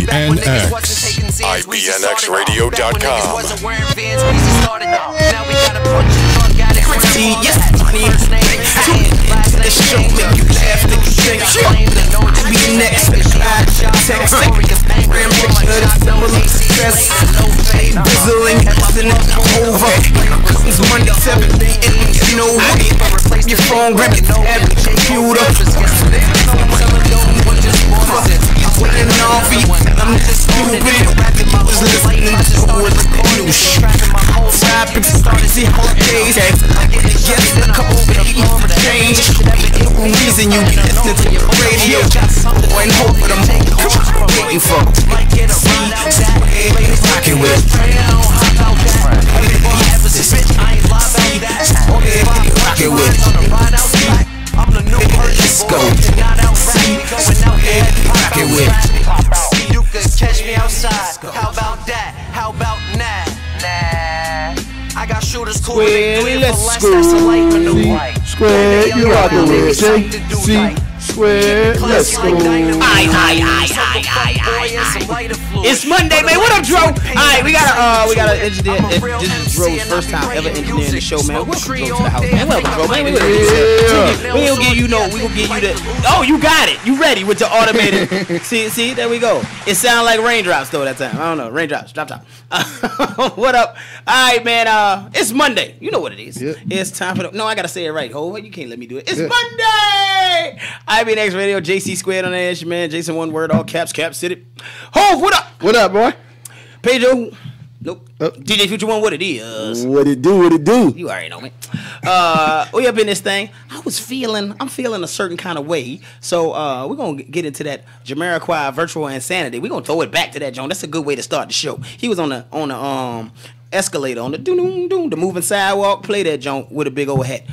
IBNX. IBNXradio.com. The show make you laugh, make you think. IBNX, text, ram picture of the similar stress. Bizzling, over. Comes Monday, 7 a.m. You know what? Your phone, grab your tab, computer. Waiting on for you, I'm just stupid. Was listening to the news. Rap and started the holidays. Yes, a couple baby change. No reason you listen to your radio. Boy, and hope for them. Waiting for JCSquared, rocking with. Rocking with. Let's go. Rocking with. You could catch me outside. How about that? How about nah? I got shooters cool. Let's go. Squared, you rockin' with JCSquared. Let's go. It's Monday, man. What up, Dro? Alright, we got an engineer. This is Dro's first time ever engineering the show, man. Welcome, Dro, to the house, man. Welcome, Dro, man. We gonna give you the. Oh, you got it. You ready with the automated? See, there we go. It sounded like raindrops though that time. I don't know, raindrops, drop top. What up? Alright, man. It's Monday. You know what it is. Yep. It's time for the. No, I gotta say it right. Ho, you can't let me do it. It's Monday. IBNX Radio, JCSquared on the edge, man. Jason, one word, all caps, city. Ho, what up? What up, boy? Pedro. Nope. DJ Future One, what it is? What it do? What it do? You already know me. We up in this thing. I'm feeling a certain kind of way. So we're gonna get into that Jamiroquai virtual insanity. We're gonna throw it back to that joint. That's a good way to start the show. He was on the escalator on the the moving sidewalk. Play that joint with a big old hat.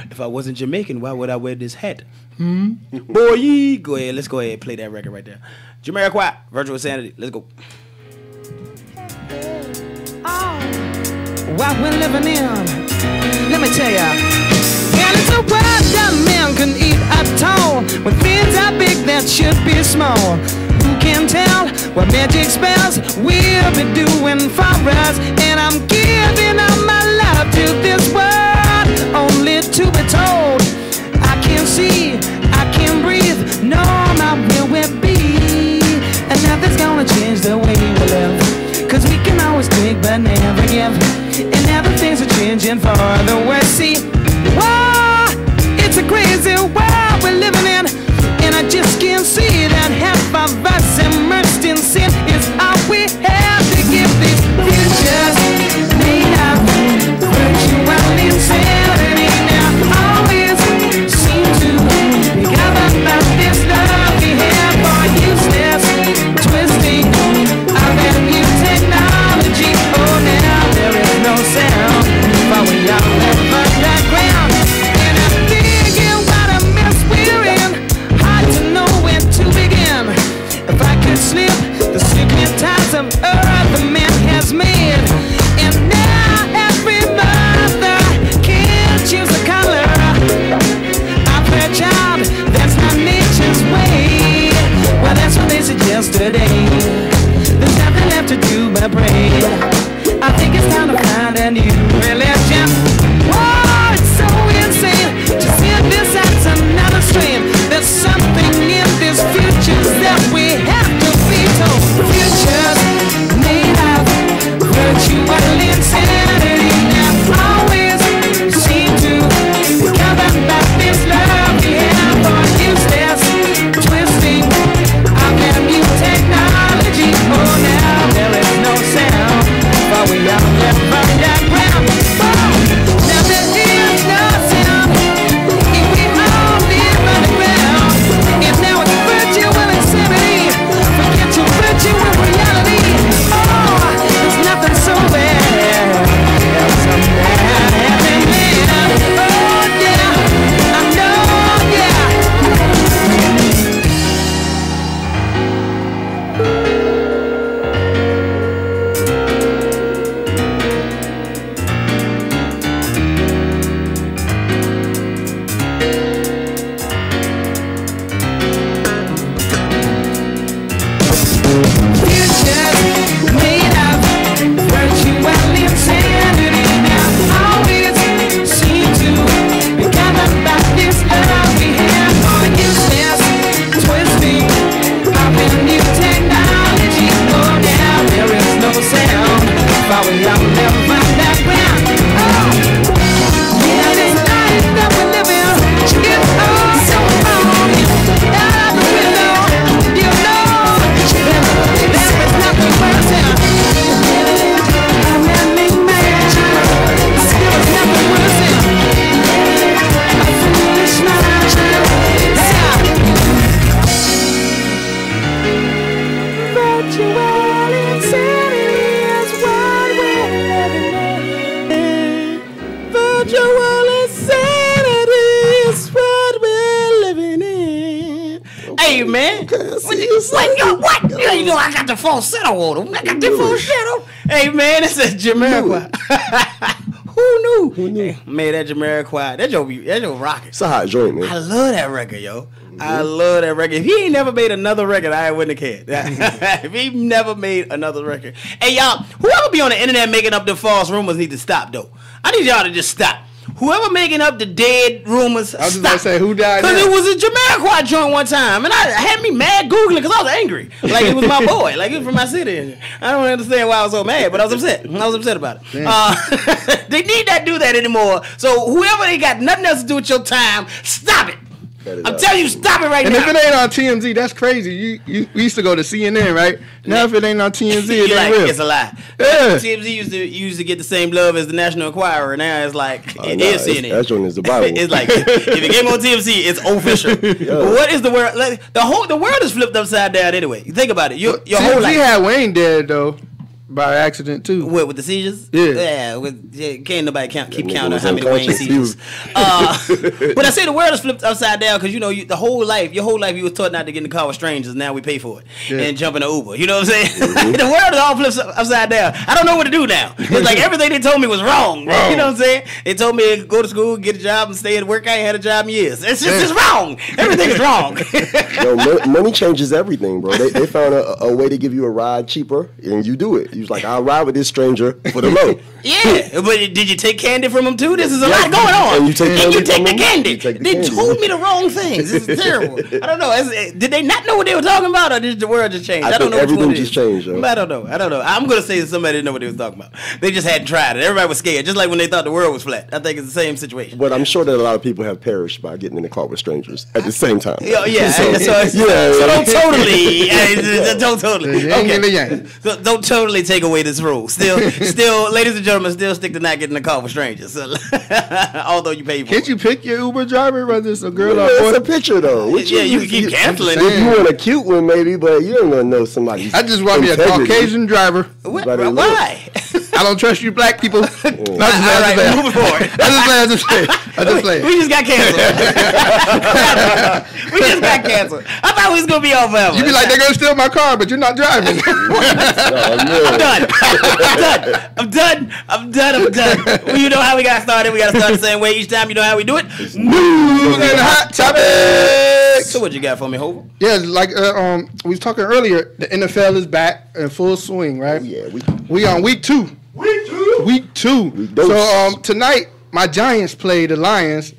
If I wasn't Jamaican, why would I wear this hat? Boy, go ahead. Let's go ahead and play that record right there. Jamiroquai, virtual insanity. Let's go. What we're living in, let me tell ya. And it's a world that man can eat at all. When things are big that should be small. Who can tell what magic spells we'll be doing for us? And I'm giving all my love to this world, only to be told I can't see, I can't breathe, no, my will will be. And nothing's gonna change the way we live, cause we can always take but never give. And now the things are changing for the worse. See, whoa, it's a crazy world we're living in, and I just can't see that half of us immersed in sin is all we have to give. These futures made of virtual insanity. Now always Hey, man. What? You know I got the falsetto on him. I got the falsetto. Hey, man, this is Jamiroquai. Who knew? Hey, man, that Jamiroquai, that Joe rocking. It's a hot joint, man. I love that record, yo. I love that record. If he ain't never made another record, I wouldn't have cared. If he never made another record. Hey, y'all, whoever be on the internet making up the false rumors need to stop, though. I need y'all to just stop. Whoever making up the dead rumors, I was just going to say, who died? Because it was a Jamiroquai joint one time, and I had me mad Googling because I was angry. Like, it was my boy. Like, he was from my city. I don't understand why I was so mad, but I was upset. I was upset about it. They need not do that anymore. So whoever they got nothing else to do with your time, stop it. I'm telling you, stop it right now. And if it ain't on TMZ, that's crazy. We used to go to CNN, right? Now if it ain't on TMZ, it ain't real. It's a lie. Yeah. TMZ used to get the same love as the National Enquirer. Now it's like it is CNN. That joint is the Bible. It's like if it came on TMZ, it's official. What is the world? Like, the world is flipped upside down anyway. You think about it. Your whole life. TMZ had Wayne dead though. By accident too. What, with the seizures? Yeah. Can't nobody keep count on how many Wayne seizures. But I say the world is flipped upside down because your whole life you was taught not to get in the car with strangers. Now we pay for it and jump in an Uber. You know what I'm saying? The world is all flipped upside down. I don't know what to do now. It's like everything they told me was wrong. You know what I'm saying? They told me to go to school, get a job, and stay at work. I ain't had a job in years. It's just wrong. Everything is wrong. Money changes everything, bro. They found a way to give you a ride cheaper, and you do it. You was like, I'll ride with this stranger for the low. Yeah, but did you take candy from him too? This is a lot going on. And you take the candy. They told me the wrong things. This is terrible. I don't know. Did they not know what they were talking about, or did the world just change? I don't know. Everything just changed. Yo. I don't know. I'm gonna say that somebody didn't know what they was talking about. They just hadn't tried it. Everybody was scared, just like when they thought the world was flat. I think it's the same situation. But I'm sure that a lot of people have perished by getting in the car with strangers at the same time. Yeah. So don't totally take away this rule. Still, ladies and gentlemen, still stick to not getting in the car with strangers. Although you pay for it. Can't you pick your Uber driver, whether it's a girl or boy? It's a picture though. You can keep canceling. You want a cute one maybe, but you ain't gonna know somebody's. I just want me a Caucasian driver. Why? I don't trust you black people. Moving forward. I just play. We just got canceled. I thought we was gonna be on forever. You be like, they're gonna steal my car, but you're not driving. I'm done. Well, you know how we got started. We got to start the same way each time. You know how we do it. News and hot topics. So what you got for me, Hope? Yeah, like we was talking earlier. The NFL is back in full swing, right? Yeah, we on week two. Week two. So tonight, my Giants play the Lions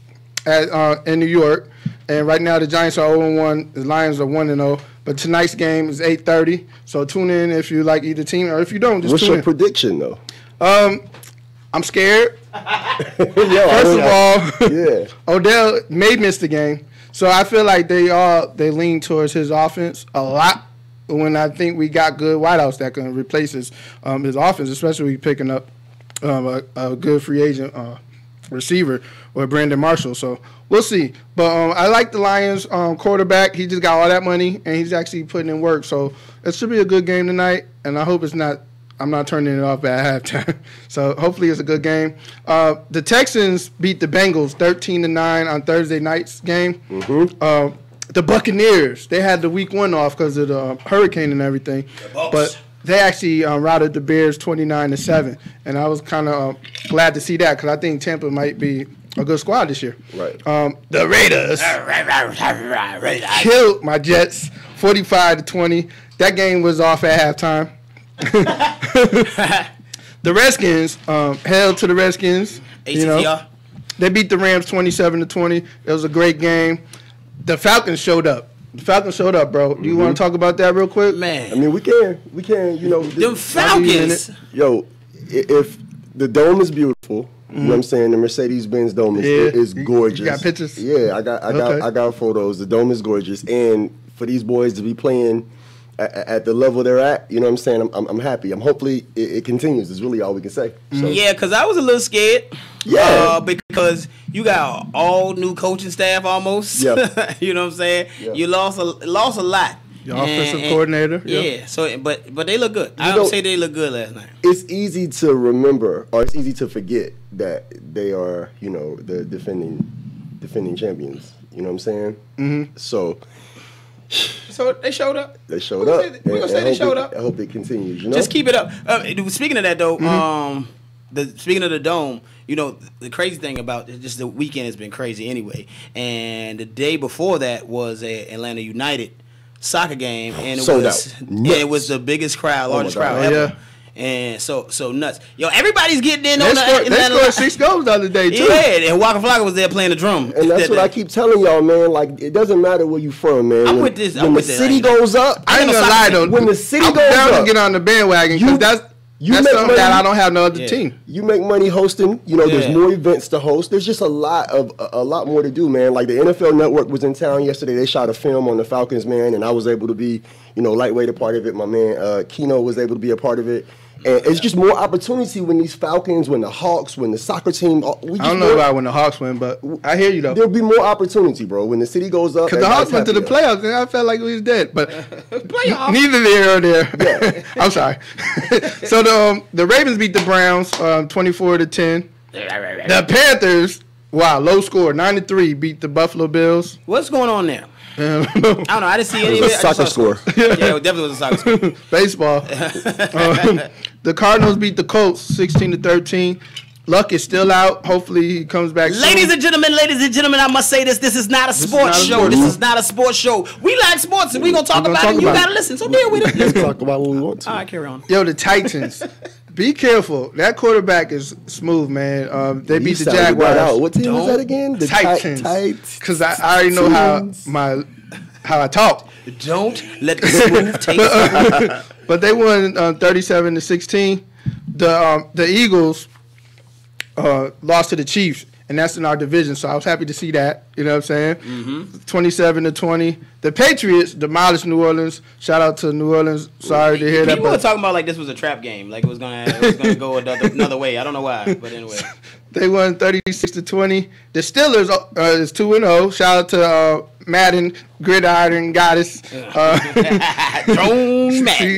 in New York, and right now the Giants are 0-1. The Lions are 1-0. But tonight's game is 8:30. So tune in if you like either team, or if you don't, just What's tune in. your prediction though? I'm scared. First of all, Odell may miss the game, so I feel like they lean towards his offense a lot. When I think we got good wideouts that can replace his offense, especially picking up a good free agent receiver with Brandon Marshall. So we'll see. But I like the Lions quarterback. He just got all that money, and he's actually putting in work. So it should be a good game tonight, and I hope I'm not turning it off at halftime. So hopefully it's a good game. The Texans beat the Bengals 13-9 on Thursday night's game. Mm-hmm. The Buccaneers, they had the week 1 off because of the hurricane and everything. But they actually routed the Bears 29-7. And I was kind of glad to see that because I think Tampa might be a good squad this year. Right. The Raiders killed my Jets 45-20. That game was off at halftime. The Redskins, held to the Redskins. ATTR. They beat the Rams 27-20. It was a great game. The Falcons showed up. Bro. Do you want to talk about that real quick? Man. I mean, we can. The Falcons. Yo, if the dome is beautiful, you know what I'm saying? The Mercedes-Benz dome is gorgeous. You got pictures? Yeah, I got photos. The dome is gorgeous. And for these boys to be playing at the level they're at, you know what I'm saying? I'm happy. Hopefully it continues. Is really all we can say. So. Yeah, because I was a little scared. Yeah. Because you got all new coaching staff almost. Yeah. You know what I'm saying? Yeah. You lost a lot. Your offensive coordinator. Yeah. So, but they look good. I would say they look good last night. It's easy to remember, or it's easy to forget that they are, the defending champions. You know what I'm saying? Mm-hmm. So. So they showed up. They showed up. We're gonna say they showed up. I hope it continues. You know, just keep it up. Speaking of that though, speaking of the Dome, you know, the crazy thing about it, just the weekend has been crazy anyway. And the day before that was a Atlanta United soccer game, and it was the biggest crowd, largest crowd ever. Yeah. And so nuts. Yo, everybody's getting in on that. They scored 6 goals the other day, too. Yeah, and Waka Flocka was there playing the drum. And that's what I keep telling y'all, man. Like, it doesn't matter where you from, man. I'm with this. When the city goes up, I ain't gonna lie, though. When the city goes up, I'm down to get on the bandwagon, because that's something that I don't have no other team. You make money hosting. You know, there's more events to host. There's just a lot more to do, man. Like the NFL Network was in town yesterday. They shot a film on the Falcons, man, and I was able to be, lightweight a part of it. My man Keno was able to be a part of it. And it's just more opportunity when these Falcons, when the Hawks, when the soccer team. I don't know about when the Hawks win, but I hear you though. There'll be more opportunity, bro. When the city goes up, because the Hawks went to the playoffs, and I felt like we was dead. But neither there or there. Yeah. I'm sorry. So the Ravens beat the Browns 24-10. The Panthers, low score 9-3, beat the Buffalo Bills. What's going on there? I don't know. I didn't see any of it. Soccer score. Yeah, it definitely was a soccer score. Baseball. The Cardinals beat the Colts 16-13. Luck is still out. Hopefully he comes back soon. Ladies and gentlemen, I must say this. This is not a sports show. This is not a sports show. We like sports, and we're going to talk about it, and you got to listen. So deal with it. Let's talk about what we want to. All right, carry on. Yo, the Titans. Be careful. That quarterback is smooth, man. They beat the Jaguars. What team was that again? The Titans. Because I already know how I talk. Don't let the smooth taste. But they won 37-16. The Eagles lost to the Chiefs, and that's in our division. So I was happy to see that. You know what I'm saying? 27-20. The Patriots demolished New Orleans. Shout out to New Orleans. Sorry to hear that. People were talking about like this was a trap game, like it was gonna go another way. I don't know why, but anyway. They won 36-20. The Steelers is 2-0. Shout out to Madden, Gridiron Goddess.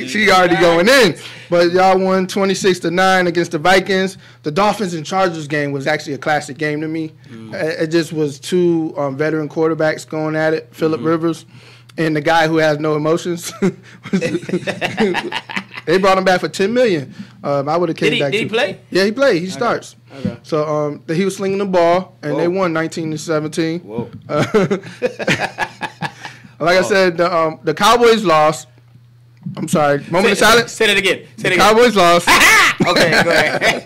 She already going in. But y'all won 26-9 against the Vikings. The Dolphins and Chargers game was actually a classic game to me. It just was two veteran quarterbacks going at it. Phillip Rivers and the guy who has no emotions. They brought him back for $10 million. I would have came back. Did he play? Yeah, he played. He starts. Okay. So he was slinging the ball, and they won 19-17. Whoa. Like I said, the Cowboys lost. I'm sorry. Moment of silence. Say it again. Cowboys lost. Okay, go ahead.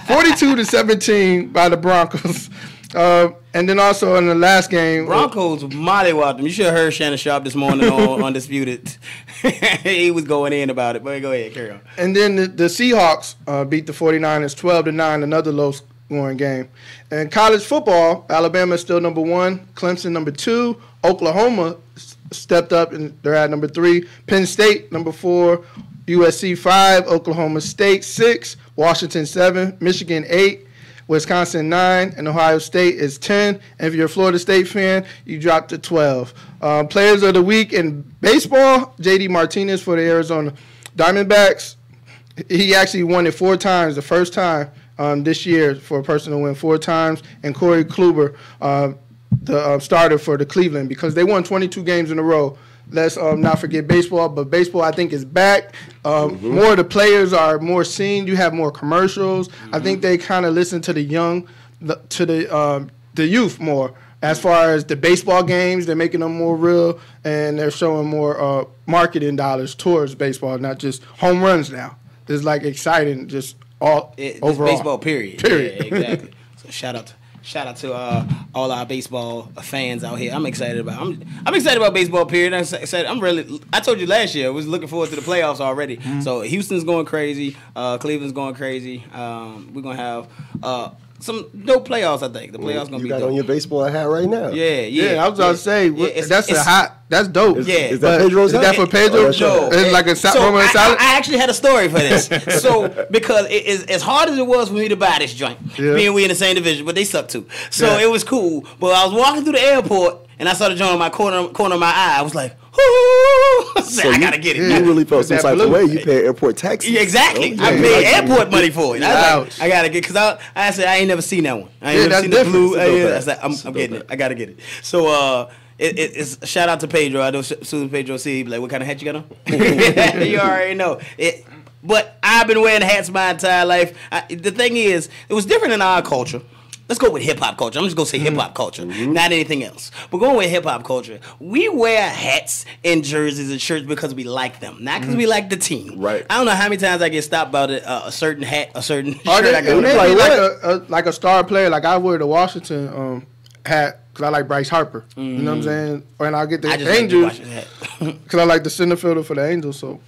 42-17 by the Broncos. And then also in the last game, Broncos mollywopped them. You should have heard Shannon Sharp this morning on Undisputed. He was going in about it. But go ahead, carry on. And then the Seahawks beat the 49ers 12-9, another low-scoring game. And college football, Alabama is still number 1, Clemson number 2, Oklahoma stepped up and they're at number 3, Penn State number 4, USC 5, Oklahoma State 6, Washington 7, Michigan 8. Wisconsin 9, and Ohio State is 10. And if you're a Florida State fan, you dropped to 12. Players of the week in baseball, J.D. Martinez for the Arizona Diamondbacks. He actually won it 4 times, the first time this year for a person to win 4 times. And Corey Kluber, the starter for the Cleveland, because they won 22 games in a row. Let's not forget baseball, but baseball I think is back. More of the players are more seen. You have more commercials. I think they kind of listen to the young, to the youth more. As far as the baseball games, they're making them more real, and they're showing more marketing dollars towards baseball, not just home runs now. It's like exciting, just overall. Baseball, period. Yeah, exactly. So shout out to all our baseball fans out here. I'm excited about. I'm excited about baseball. Period. I told you last year I was looking forward to the playoffs already. So Houston's going crazy. Cleveland's going crazy. We're gonna have some dope playoffs. I think the playoffs gonna be. You got dope. on your baseball hat right now. Yeah. I was about to say that's dope. Is that Pedro's hat? Is that for Pedro? No. It's like a moment of silence. I actually had a story for this. So because it is as hard as it was for me to buy this joint, me and we in the same division, but they suck too. So it was cool. But I was walking through the airport and I saw the joint on my corner of my eye. I was like, I gotta get it. You really felt some type of way. You pay airport taxes. Yeah, exactly. I paid airport money for it. I was like, I gotta get, because I said I ain't never seen that one. I ain't never seen the blue. I said I'm getting it. I gotta get it. So it's a shout out to Pedro. I know as soon as Pedro see, he be like, what kind of hat you got on? You already know. But I've been wearing hats my entire life. The thing is, it was different in our culture. Let's go with hip-hop culture. I'm just going to say hip-hop culture, not anything else. But going with hip-hop culture, we wear hats and jerseys and shirts because we like them, not because we like the team. Right. I don't know how many times I get stopped about a certain hat, a certain shirt. I got like a star player. Like I wear the Washington hat because I like Bryce Harper. You know what I'm saying? And I get the Angels because I like the center fielder for the Angels. So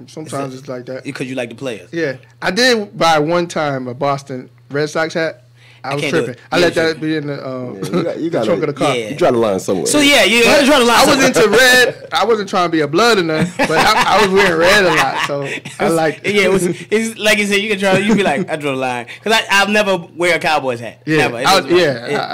sometimes it's like that. Because you like the players. Yeah. I did buy one time a Boston Red Sox hat. I was tripping. I let that be in the trunk of the car. You try to line somewhere. So yeah, you try to line. I was into red. I wasn't trying to be a blood or nothing, but I was wearing red a lot, so I like. Yeah, it's like you said. You can try. You be like, I draw the line because I'll never wear a Cowboys hat. Yeah, never. I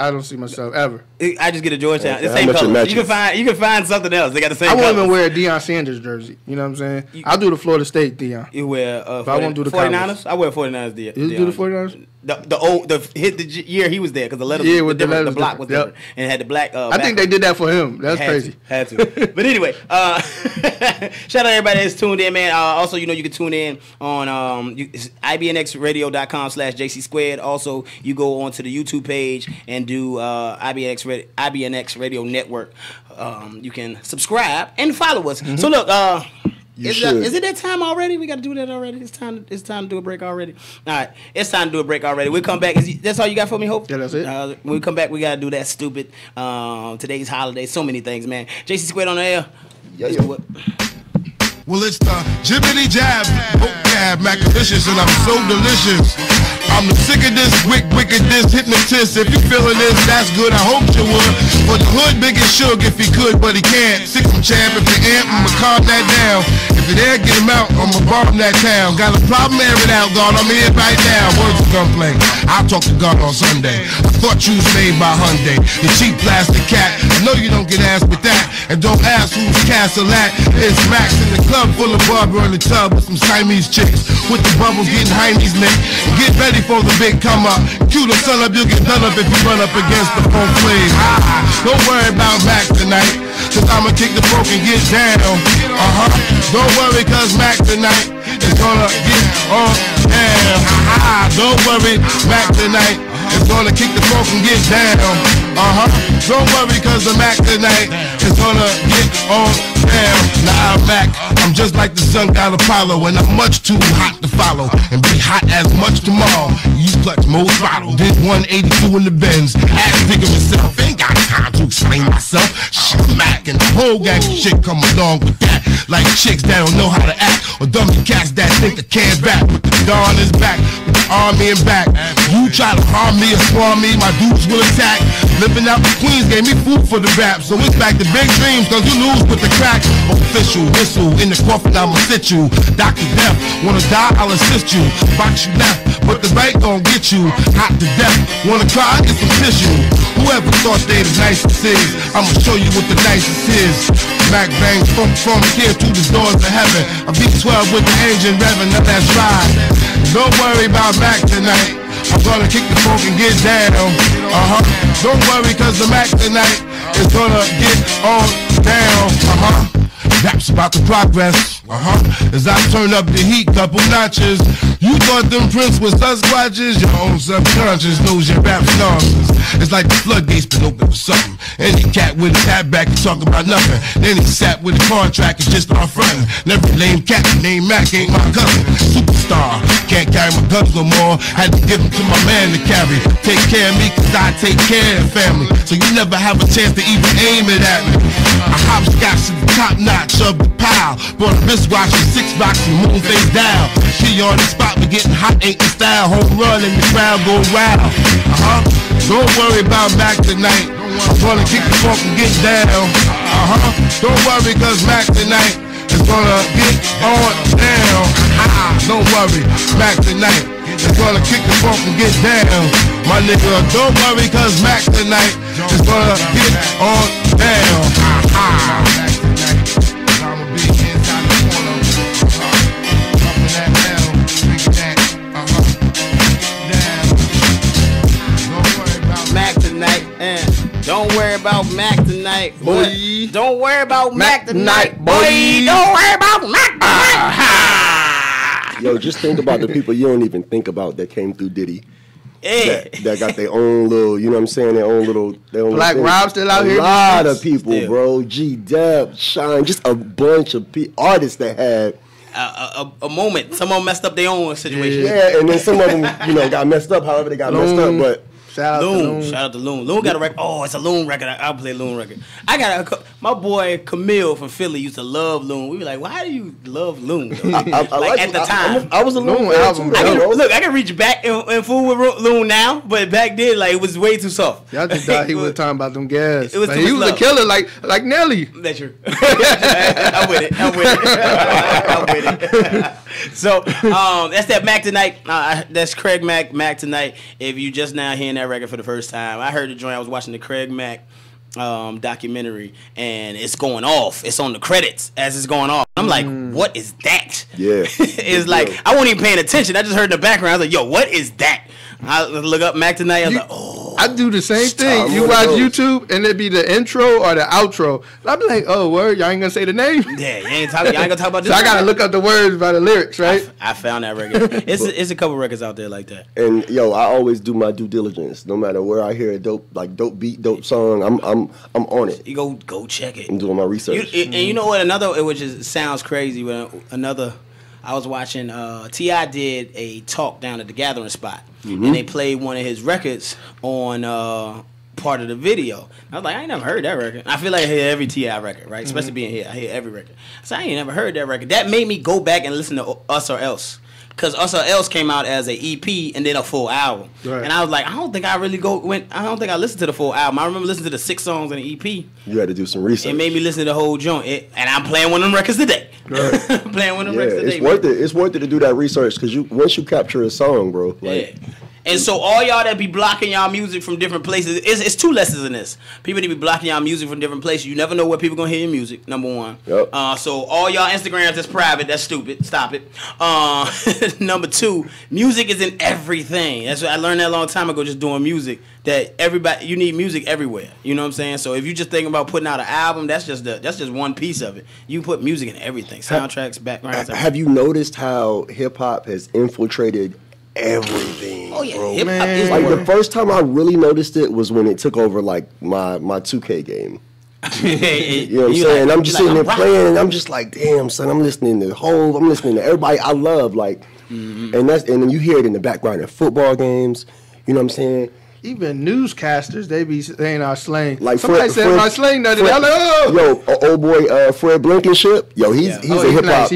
don't see myself ever. I just get a Georgetown. The same color. You can find something else. They got the same. I won't even wear a Deion Sanders jersey. You know what I'm saying? I'll do the Florida State Deion. You wear. But I won't do the 49ers. Cowboys. I wear 49ers. You do the 49ers? The year he was there because the letters were different. The block was different and it had the black. I think they did that for him. That's crazy. Had to. But anyway, shout out everybody that's tuned in, man. Also, you can tune in on IBNXradio.com/JCSquared. Also, you go onto the YouTube page and do IBNX Radio Network. You can subscribe and follow us. So look, is it that time already? We got to do that already. It's time to do a break already. All right, it's time to do a break already. We'll come back. That's all you got for me, Hope? Yeah, that's it. When we come back, we got to do that stupid today's holiday. So many things, man. JCSquared on the air. Yeah. Well, it's the jibbity jab, vocab, macalicious, and I'm so delicious. I'm the sick of this, wicked this, hypnotist. If you feeling this, that's good, I hope you would. For the hood, big as Suge if he could, but he can't. Sick from champ, if you amp, I'ma calm that down. If you there, get him out, I'ma bomb that town. Got a problem, air it out, God, I'm here right now. Words of gunplay, I'll talk to God on Sunday. I thought you was made by Hyundai. You cheap plastic cat, I know you don't get asked with that. And don't ask who's castle at. It's Max in the club full of Barbara in the tub with some Siamese chicks. With the bubbles getting Heine's neck. Get ready for the big come up. Cue the sun up, you'll get done up if you run up against the phone flame. Don't worry about Mac tonight, cause I'ma kick the broke and get down. Don't worry cause Mac tonight is gonna get on down. Don't worry, Mac tonight is gonna kick the broke and get down. Don't worry cause the Mac tonight is gonna get on down. Now I'm Mac, I'm just like the sun god Apollo, and I'm much too hot to follow and be hot as much tomorrow. You clutch most throttle, did 182 in the Benz. Ass bigger myself, ain't got time to explain myself. Shit, Mac and the whole gang of shit come along with that. Like chicks that don't know how to act, or dummy cats that think they can't rap. With the gun is back, with the army in back. You try to harm me or swarm me, my dudes will attack. Living out the Queens gave me food for the rap, so it's back to big dreams, cause you lose with the crack. Official whistle, in the coffin I'ma sit you. Dr. Death, wanna die, I'll assist you. Box you left, but the right gon' get you. Hot to death, wanna cry, get some tissue. Whoever thought they the nicest is, I'ma show you what the nicest is. Mac bang from here to the doors of heaven. I beat 12 with the engine revving, now that's right. Don't worry about Mac tonight, I'm gonna kick the funk and get down. Don't worry cause the Mac tonight is gonna get on down. Raps about the progress, as I turn up the heat, couple notches. You thought them Prince was Sasquatches, your own subconscious knows your rap nonsense. It's like the floodgates been open for something. Any cat with his hat back can talk about nothing. Then he sat with a contract and just start frontin'. Never lame cat named Mac ain't my cousin. Superstar, can't carry my guns no more. Had to give them to my man to carry. Take care of me cause I take care of family. So you never have a chance to even aim it at me. I hopscotch to the top notch of the pile. Brought a wristwatch and 6 rocks and moon face down. She on the spot, but getting hot ain't the style. Home run and the crowd go wild. Don't worry about Mac tonight, I'm gonna kick the funk and get down. Don't worry cause Mac tonight is gonna get on down. Don't worry, Mac tonight is gonna kick the funk and get down. My nigga, don't worry cause Mac tonight is gonna get on down. Mac tonight, don't worry about Mac tonight. tonight, boy. Don't worry about Mac tonight, boy. boy. Don't worry about Mac tonight. Yo, just think about the people you don't even think about that came through Diddy. Yeah. That got their own little, you know what I'm saying, their own Black thing. Rob still out here. A lot of people, bro. G-Dep, Shine, just a bunch of artists that had a moment. Someone messed up their own situation. Yeah, and then some of them, got messed up. However, they got messed up. But shout out to Loon. Shout out to Loon. Loon got a record. Oh, it's a Loon record. I'll play Loon record. My boy Camille from Philly used to love Loon. We were like, why do you love Loon? I at the time. I was a Loon album. I can reach back and fool with Loon now, but back then, like, it was way too soft. Y'all just thought he was talking about them gas. It was he was a killer, like Nelly. That's true. I'm with it. I'm with it. So that's that Mac tonight. That's Craig Mac tonight. If you just now hearing that record for the first time, I heard the joint. I was watching the Craig Mac documentary, and it's going off. It's on the credits as it's going off. I'm like, what is that? Yeah. It's like, I wasn't even paying attention. I just heard in the background. I was like, yo, what is that? I look up Mac tonight. I was like, oh. I do the same thing. You watch YouTube and it be the intro or the outro. I be like, oh, word, y'all ain't gonna say the name. Yeah, y'all ain't gonna talk about this. So I gotta look up the words by the lyrics, right? I found that record. It's a couple records out there like that. And yo, I always do my due diligence. No matter where I hear a dope beat, dope song, I'm on it. You go check it. I'm doing my research. And you know what? Another, which sounds crazy, but another. I was watching T.I. did a talk down at the Gathering spot, and they played one of his records on part of the video. I was like, I ain't never heard that record. I feel like I hear every T.I. record, right? Especially being here, I hear every record. So I ain't never heard that record. That made me go back and listen to Us or Else. Because Us or Else came out as an EP and then a full album. Right. And I was like, I don't think I listened to the full album. I remember listening to the 6 songs in the EP. You had to do some research. It made me listen to the whole joint. And I'm playing one of them records today. Right. Playing one of them records today. It's worth it. It's worth it to do that research because once you capture a song, bro. Like, yeah. And so all y'all that be blocking y'all music from different places, it's two lessons in this. People that be blocking y'all music from different places. You never know where people gonna hear your music, number one. Yep. So all y'all Instagrams that's private, that's stupid. Stop it. Number two, music is in everything. That's what I learned that a long time ago just doing music. That you need music everywhere. You know what I'm saying? So if you just think about putting out an album, that's just one piece of it. You put music in everything. Soundtracks, backgrounds. Have you noticed how hip hop has infiltrated everything? Oh yeah, bro. hip hop is like the first time I really noticed it was when it took over like my 2K game. You know what I'm saying? Like, I'm just sitting there playing, and I'm just like, damn, son, I'm listening to Hov, I'm listening to everybody I love, like, and then you hear it in the background at football games. You know what I'm saying? Even newscasters, they be saying our slang. Like somebody said my slang the other day. I'm like, oh. Yo, old boy Fred Blankenship. Yo, he's a hip hop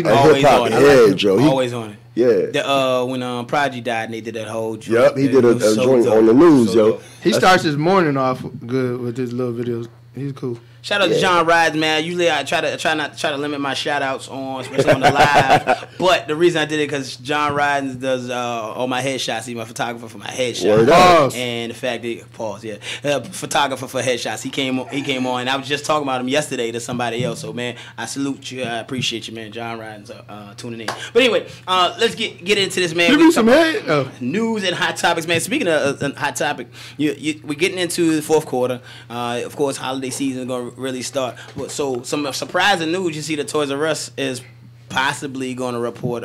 head, Joe. Always on it. Yeah. When Prodigy died and they did that whole joint. Yep, he did a joint on the news, yo. He starts his morning off good with his little videos. He's cool. Shout out to John Rides, man. Usually I try to limit my shout outs especially on the live. But the reason I did it because John Rides does all my headshots. He's my photographer for my headshots. And the fact that photographer for headshots. He came on, and I was just talking about him yesterday to somebody else. So man, I salute you. I appreciate you, man. John Rides tuning in. But anyway, let's get into this, man. Give me some head. News and hot topics, man. Speaking of hot topic, we're getting into the fourth quarter. Of course, holiday season is going to really start. So some surprising news. You see that Toys R Us is possibly going to report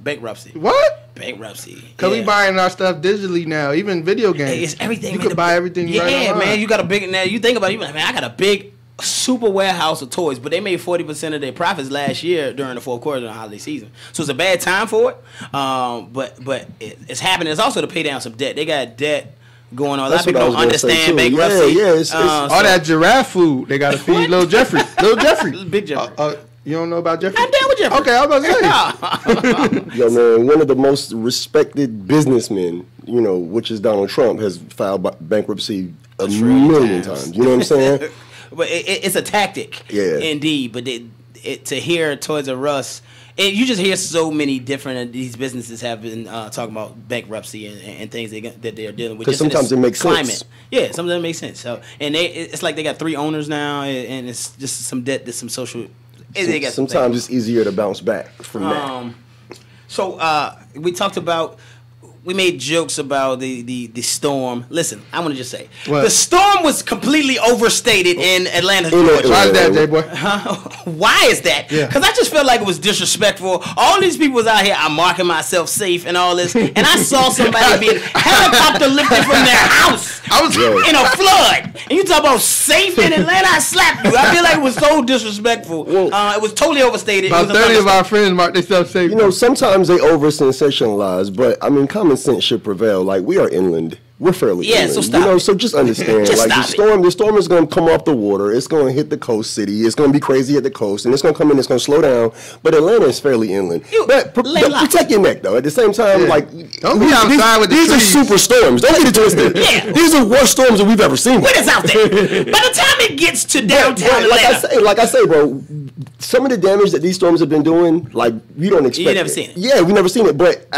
bankruptcy. What? Bankruptcy. Because we buying our stuff digitally now, even video games. It's everything. You could buy everything right online. Yeah, man. You got a big, now you think about it, you like, man, I got a big super warehouse of toys, but they made 40% of their profits last year during the fourth quarter of the holiday season. So it's a bad time for it. But it's happening. It's also to pay down some debt. They got debt going on. A lot of people don't understand bankruptcy. Yeah, it's all that giraffe food they got to feed little Jeffrey. Little Jeffrey. Big Jeffrey. You don't know about Jeffrey? I'm down with Jeffrey. Okay, I was about to say. Yo, man, one of the most respected businessmen, which is Donald Trump, has filed bankruptcy a million times. You know what I'm saying? But it's a tactic, indeed. But to hear Toys R Us, you just hear so many different of these businesses have been talking about bankruptcy and things that they're dealing with. Because sometimes it makes sense. Sense. Yeah, sometimes it makes sense. So, and it's like they got 3 owners now, and it's just some debt, there's some social. Sometimes it's easier to bounce back from that. So we talked about we made jokes about the storm. Listen, I want to just say What? the storm was completely overstated in Atlanta, Georgia. Why is that, J-Boy? Why is that? Yeah. Because I just felt like it was disrespectful. All these people was out here. I'm marking myself safe and all this, and I saw somebody being helicopter lifted from their house in a flood. And you talk about safe in Atlanta? I slapped you. I feel like it was so disrespectful. It was totally overstated. About 30 of our friends marked themselves safe. You know, sometimes they over sensationalize, but I mean, common sense should prevail. Like, we are inland. We're fairly inland. so stop you know, it. so just understand. Just like stop the storm is going to come off the water. It's going to hit the coast city. It's going to be crazy at the coast, and it's going to come in. It's going to slow down. But Atlanta is fairly inland. But protect your neck, though. At the same time, like don't be outside with the these trees. are super storms. Don't get it twisted. Yeah. These are worst storms that we've ever seen. What is out there? By the time it gets to downtown Atlanta, like I say, bro, some of the damage that these storms have been doing, like, we don't expect. You never seen it. Yeah, we never seen it. But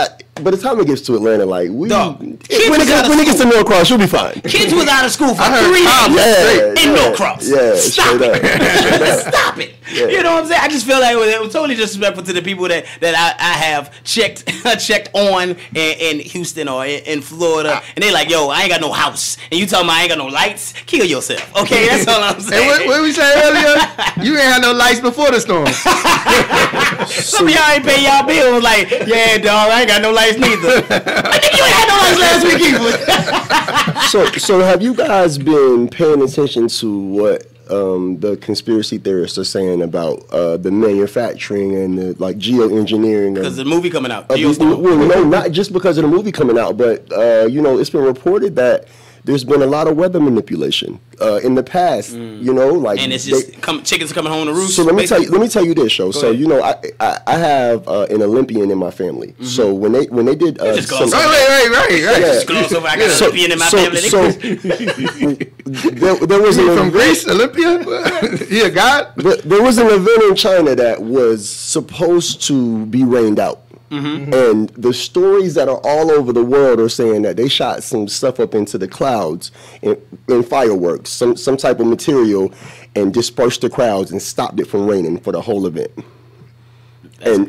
by the time it gets to Atlanta, like, when it gets to Norcross, you'll be fine. kids was out of school for 3 days in Norcross. Yeah, Stop it. Stop it. Yeah. You know what I'm saying? I just feel like it was totally disrespectful to the people that I have checked on in Houston or in Florida, and they like, yo, I ain't got no house, and you talking about I ain't got no lights? Kill yourself, okay? That's all I'm saying. And what we said earlier, you ain't had no lights before the storm. Some of y'all ain't pay y'all bills. Like, yeah, dog, I ain't got no lights neither. I think you ain't had no lights last week either. So have you guys been paying attention to what the conspiracy theorists are saying about the manufacturing and the geoengineering? Because the movie coming out. Well, no, not just because of the movie coming out, but it's been reported that there's been a lot of weather manipulation in the past. And it's just chickens coming home to roost. So let me tell you this, show. So I have an Olympian in my family. Mm-hmm. So when they did right. Just gloss over. I got an Olympian in my family. So there was from Greece, Olympia. Yeah, God. There was an event in China that was supposed to be rained out. Mm-hmm. And the stories that are all over the world are saying that they shot some stuff up into the clouds in fireworks, some type of material, and dispersed the crowds and stopped it from raining for the whole event. And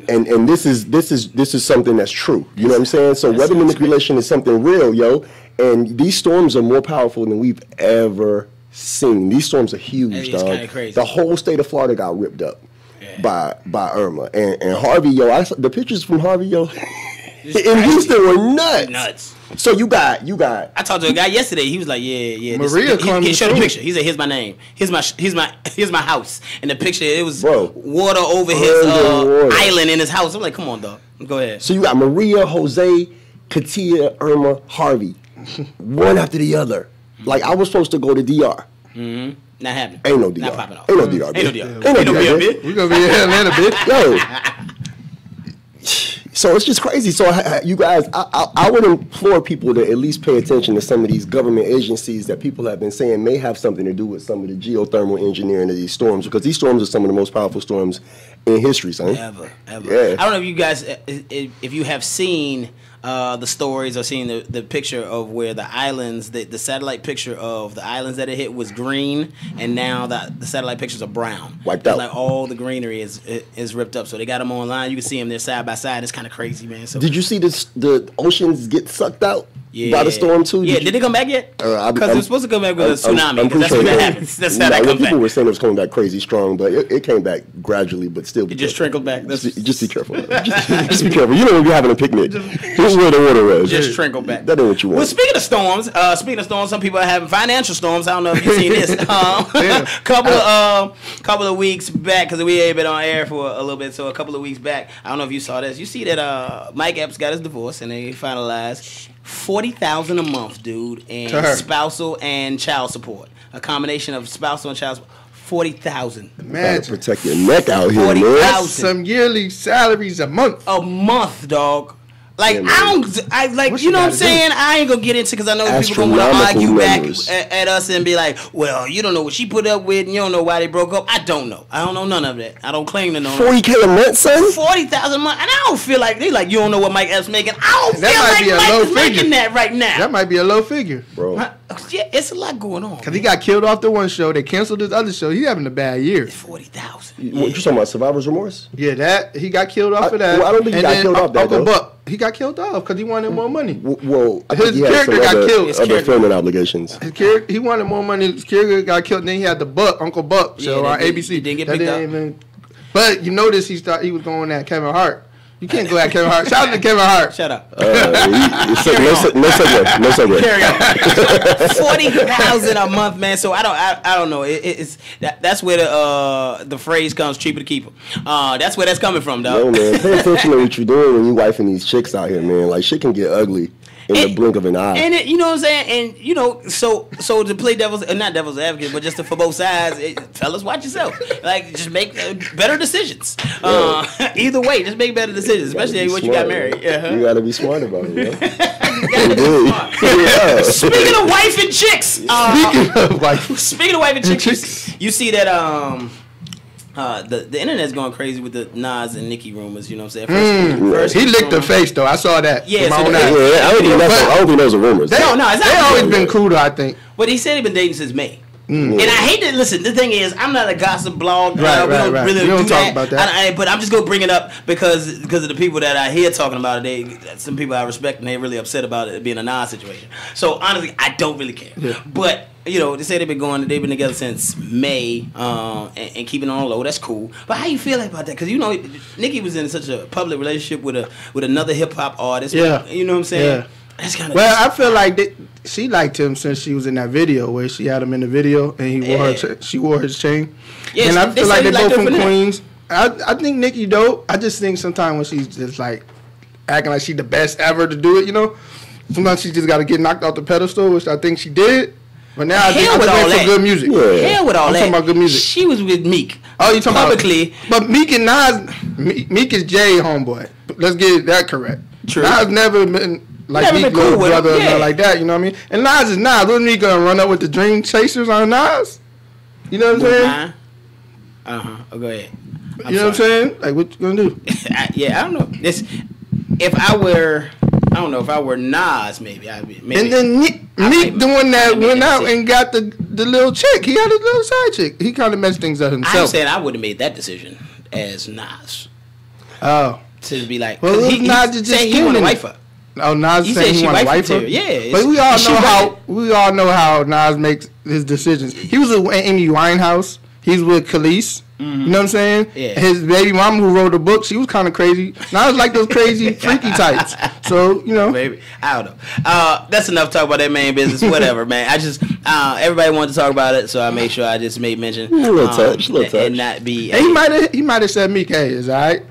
this is something that's true. You know what I'm saying? So weather manipulation is something real, yo. And these storms are more powerful than we've ever seen. These storms are huge, dog. Kinda crazy. The whole state of Florida got ripped up. By Irma and Harvey, yo. The pictures from Harvey, yo, in Houston were nuts. So you got. I talked to a guy yesterday. He was like, yeah. Maria he showed the picture. He said, "Here's my name. Here's my house." And the picture, it was water over his island in his house. I'm like, come on, dog. Go ahead. So you got Maria, Jose, Katia, Irma, Harvey, one after the other. Like, I was supposed to go to DR. Mm-hmm. Not happening. Ain't no DR. Not popping off. Ain't no DR. Ain't no DR. Ain't no DR. We're gonna be in Atlanta, bitch. Yo. So it's just crazy. So you guys, I would implore people to at least pay attention to some of these government agencies that people have been saying may have something to do with some of the geothermal engineering of these storms, because these storms are some of the most powerful storms in history, son. Ever. Yeah. I don't know if you guys, if you have seen the stories or seen the picture of where the islands, the satellite picture of the islands that it hit was green, and now the satellite pictures are brown. Wiped out. Like all the greenery is ripped up. So they got them online. You can see them there side by side. It's kind of crazy, man. So did you see the oceans get sucked out by the storm too? Did it come back yet? Because it was supposed to come back with a tsunami. That's sure what that happens. That's how that comes back. People were saying it was coming back crazy strong, but it came back gradually, but still. It just trickled back. Just be careful. Just be careful. You know when you're having a picnic. This is where the water is. Just trickle back. That ain't what you want. Well, speaking of storms, some people are having financial storms. I don't know if you've seen this. Couple of weeks back, because we ain't been on air for a little bit, so a couple of weeks back, I don't know if you saw this. You see that Mike Epps got his divorce, and they finalized $40,000 a month, dude, in spousal and child support. A combination of spousal and child support. $40,000. Man, protect your neck out here, 40, man. That's some yearly salaries a month. A month, dog. Like, Yeah, you know what I'm saying? I ain't gonna get into, because I know people gonna want to argue numbers. back at us and be like, well, you don't know what she put up with, and you don't know why they broke up. I don't know. I don't know none of that. I don't claim to know. $40K a month, son? $40,000 a month, and I don't feel like they like, you don't know what Mike Epps making. I don't That feel might like be a Mike low is making figure. that right now. That might be a low figure. Bro. Yeah, it's a lot going on. Because he got killed off the one show. They canceled his other show. He having a bad year. $40,000. What you talking about, survivor's remorse? Yeah, that he got killed off of that. Well, I don't think he got killed off that, Uncle though. Buck he got killed off because he wanted more money. Well, his character got killed. Other filming obligations. His character, he wanted more money. His character got killed. And then he had the Uncle Buck show on ABC. He didn't get picked up. But you notice he was going at Kevin Hart. You can't go at Kevin Hart. Shout out to Kevin Hart. Shut up. No segue. Carry on. 40,000 a month, man. So I don't know. That's where the phrase comes, cheaper to keep them. That's where that's coming from, dog. No, man. Pay attention to what you're doing when you wifing these chicks out here, man. Like, shit can get ugly in the blink of an eye. And you know what I'm saying? And, you know, so to play not devil's advocate, but just for both sides, fellas, watch yourself. Like, just make better decisions. Either way, just make better decisions, especially when you got married. You got to be smart about it, man. Speaking of wife and chicks. Speaking of wife and chicks, you see that the internet's going crazy with the Nas and Nicki rumors. You know what I'm saying? First he licked her face though. I saw that. Yeah, I don't think those are rumors. They always been cool though, I think. But he said he's been dating since May. And I hate to listen. The thing is, I'm not a gossip blog. We don't really we don't talk about that. But I'm just gonna bring it up because of the people that I hear talking about it. Some people I respect and they're really upset about it being a Nas situation. So honestly, I don't really care. Yeah. But you know, they say they've been together since May and keeping on low. That's cool. But how you feel about that? Because you know, Nicki was in such a public relationship with another hip hop artist. Yeah. You know what I'm saying? Yeah. That's kind of I feel like she liked him since she was in that video where she had him in the video and she wore his chain. Yeah, and I feel like they're both from Queens. I think Nicki dope. I just think sometimes when she's just like acting like she's the best ever to do it, you know, sometimes she just got to get knocked off the pedestal, which I think she did. But now I think some good music. Yeah. Hell with all that. I'm talking about good music. She was with Meek. Oh, you talking publicly? But Meek and Nas, Meek is Jay homeboy. Let's get that correct. True. Nas never been. Like Meek little brother or nothing like that, you know what I mean? And Nas is Nas. Wasn't he gonna run up with the Dream Chasers on Nas? You know what I'm saying? Oh, go ahead. You know what I'm saying? Like, what you gonna do? I don't know. If I were Nas, maybe I'd be. Maybe. And then Meek, the one that went out and got the little chick. He had a little side chick. He kind of messed things up himself. I'm saying I would have made that decision as Nas. Oh. To be like, well, he just saying he wanted to wife her. Oh, Nas saying he wanted to wife her. Yeah, but we all know how Nas makes his decisions. He was with Amy Winehouse. He's with Khalees. Mm-hmm. You know what I'm saying? Yeah. His baby mama who wrote the book, she was kind of crazy. Nas like those crazy, freaky types. So, you know. Maybe. I don't know. That's enough talk about that man business. Whatever, man. I just, everybody wanted to talk about it, so I made sure I just made mention. A little touch. And not be. And he might have said Meek, hey, is all right?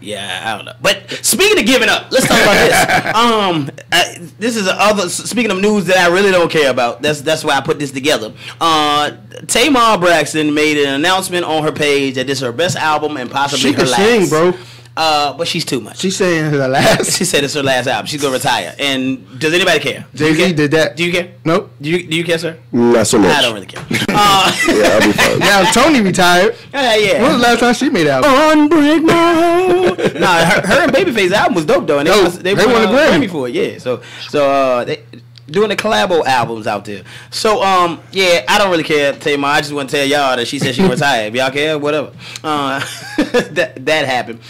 Yeah, I don't know. But speaking of giving up, let's talk about this. This is speaking of news that I really don't care about. That's why I put this together. Tamar Braxton made an announcement on her page that this is her best album and possibly her last. She can sing, bro. But she's too much. She's saying her last. She said it's her last album. She's gonna retire. And does anybody care? Jay-Z did that. Do you care? Nope. Do you care, sir? Not so much. I don't really care. Yeah, I'll be fine. Now Tony retired. Yeah. When was the last time she made an album? Unbreak my heart. Nah, her and Babyface album was dope though, and they won a Grammy for it. Yeah. So they doing the collabo albums out there. So I don't really care, Tamar. I just want to tell y'all that she said she retired. If y'all care, whatever. That happened.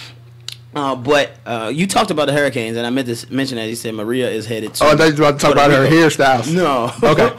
But you talked about the hurricanes, and I meant to mention that you said Maria is headed to. Oh, I thought you were about to talk about her hairstyles. No. Okay.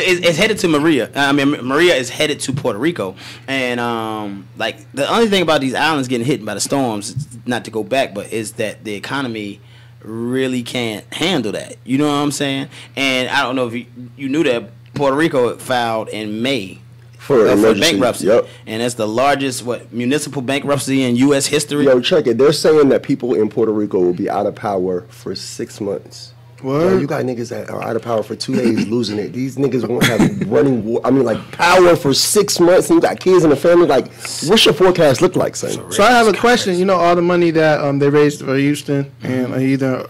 It's headed to Maria. Maria is headed to Puerto Rico, and like the only thing about these islands getting hit by the storms, not to go back, but is that the economy really can't handle that. You know what I'm saying? And I don't know if you knew that Puerto Rico filed in May. For bankruptcy. Yep. And that's the largest municipal bankruptcy in U.S. history. Yo, check it. They're saying that people in Puerto Rico will be out of power for 6 months. What? Yo, you got niggas that are out of power for 2 days losing it. These niggas won't have running water. I mean, like, power for 6 months, and you got kids in the family. Like, what's your forecast look like, son? So I have a question. You know, all the money that they raised for Houston and either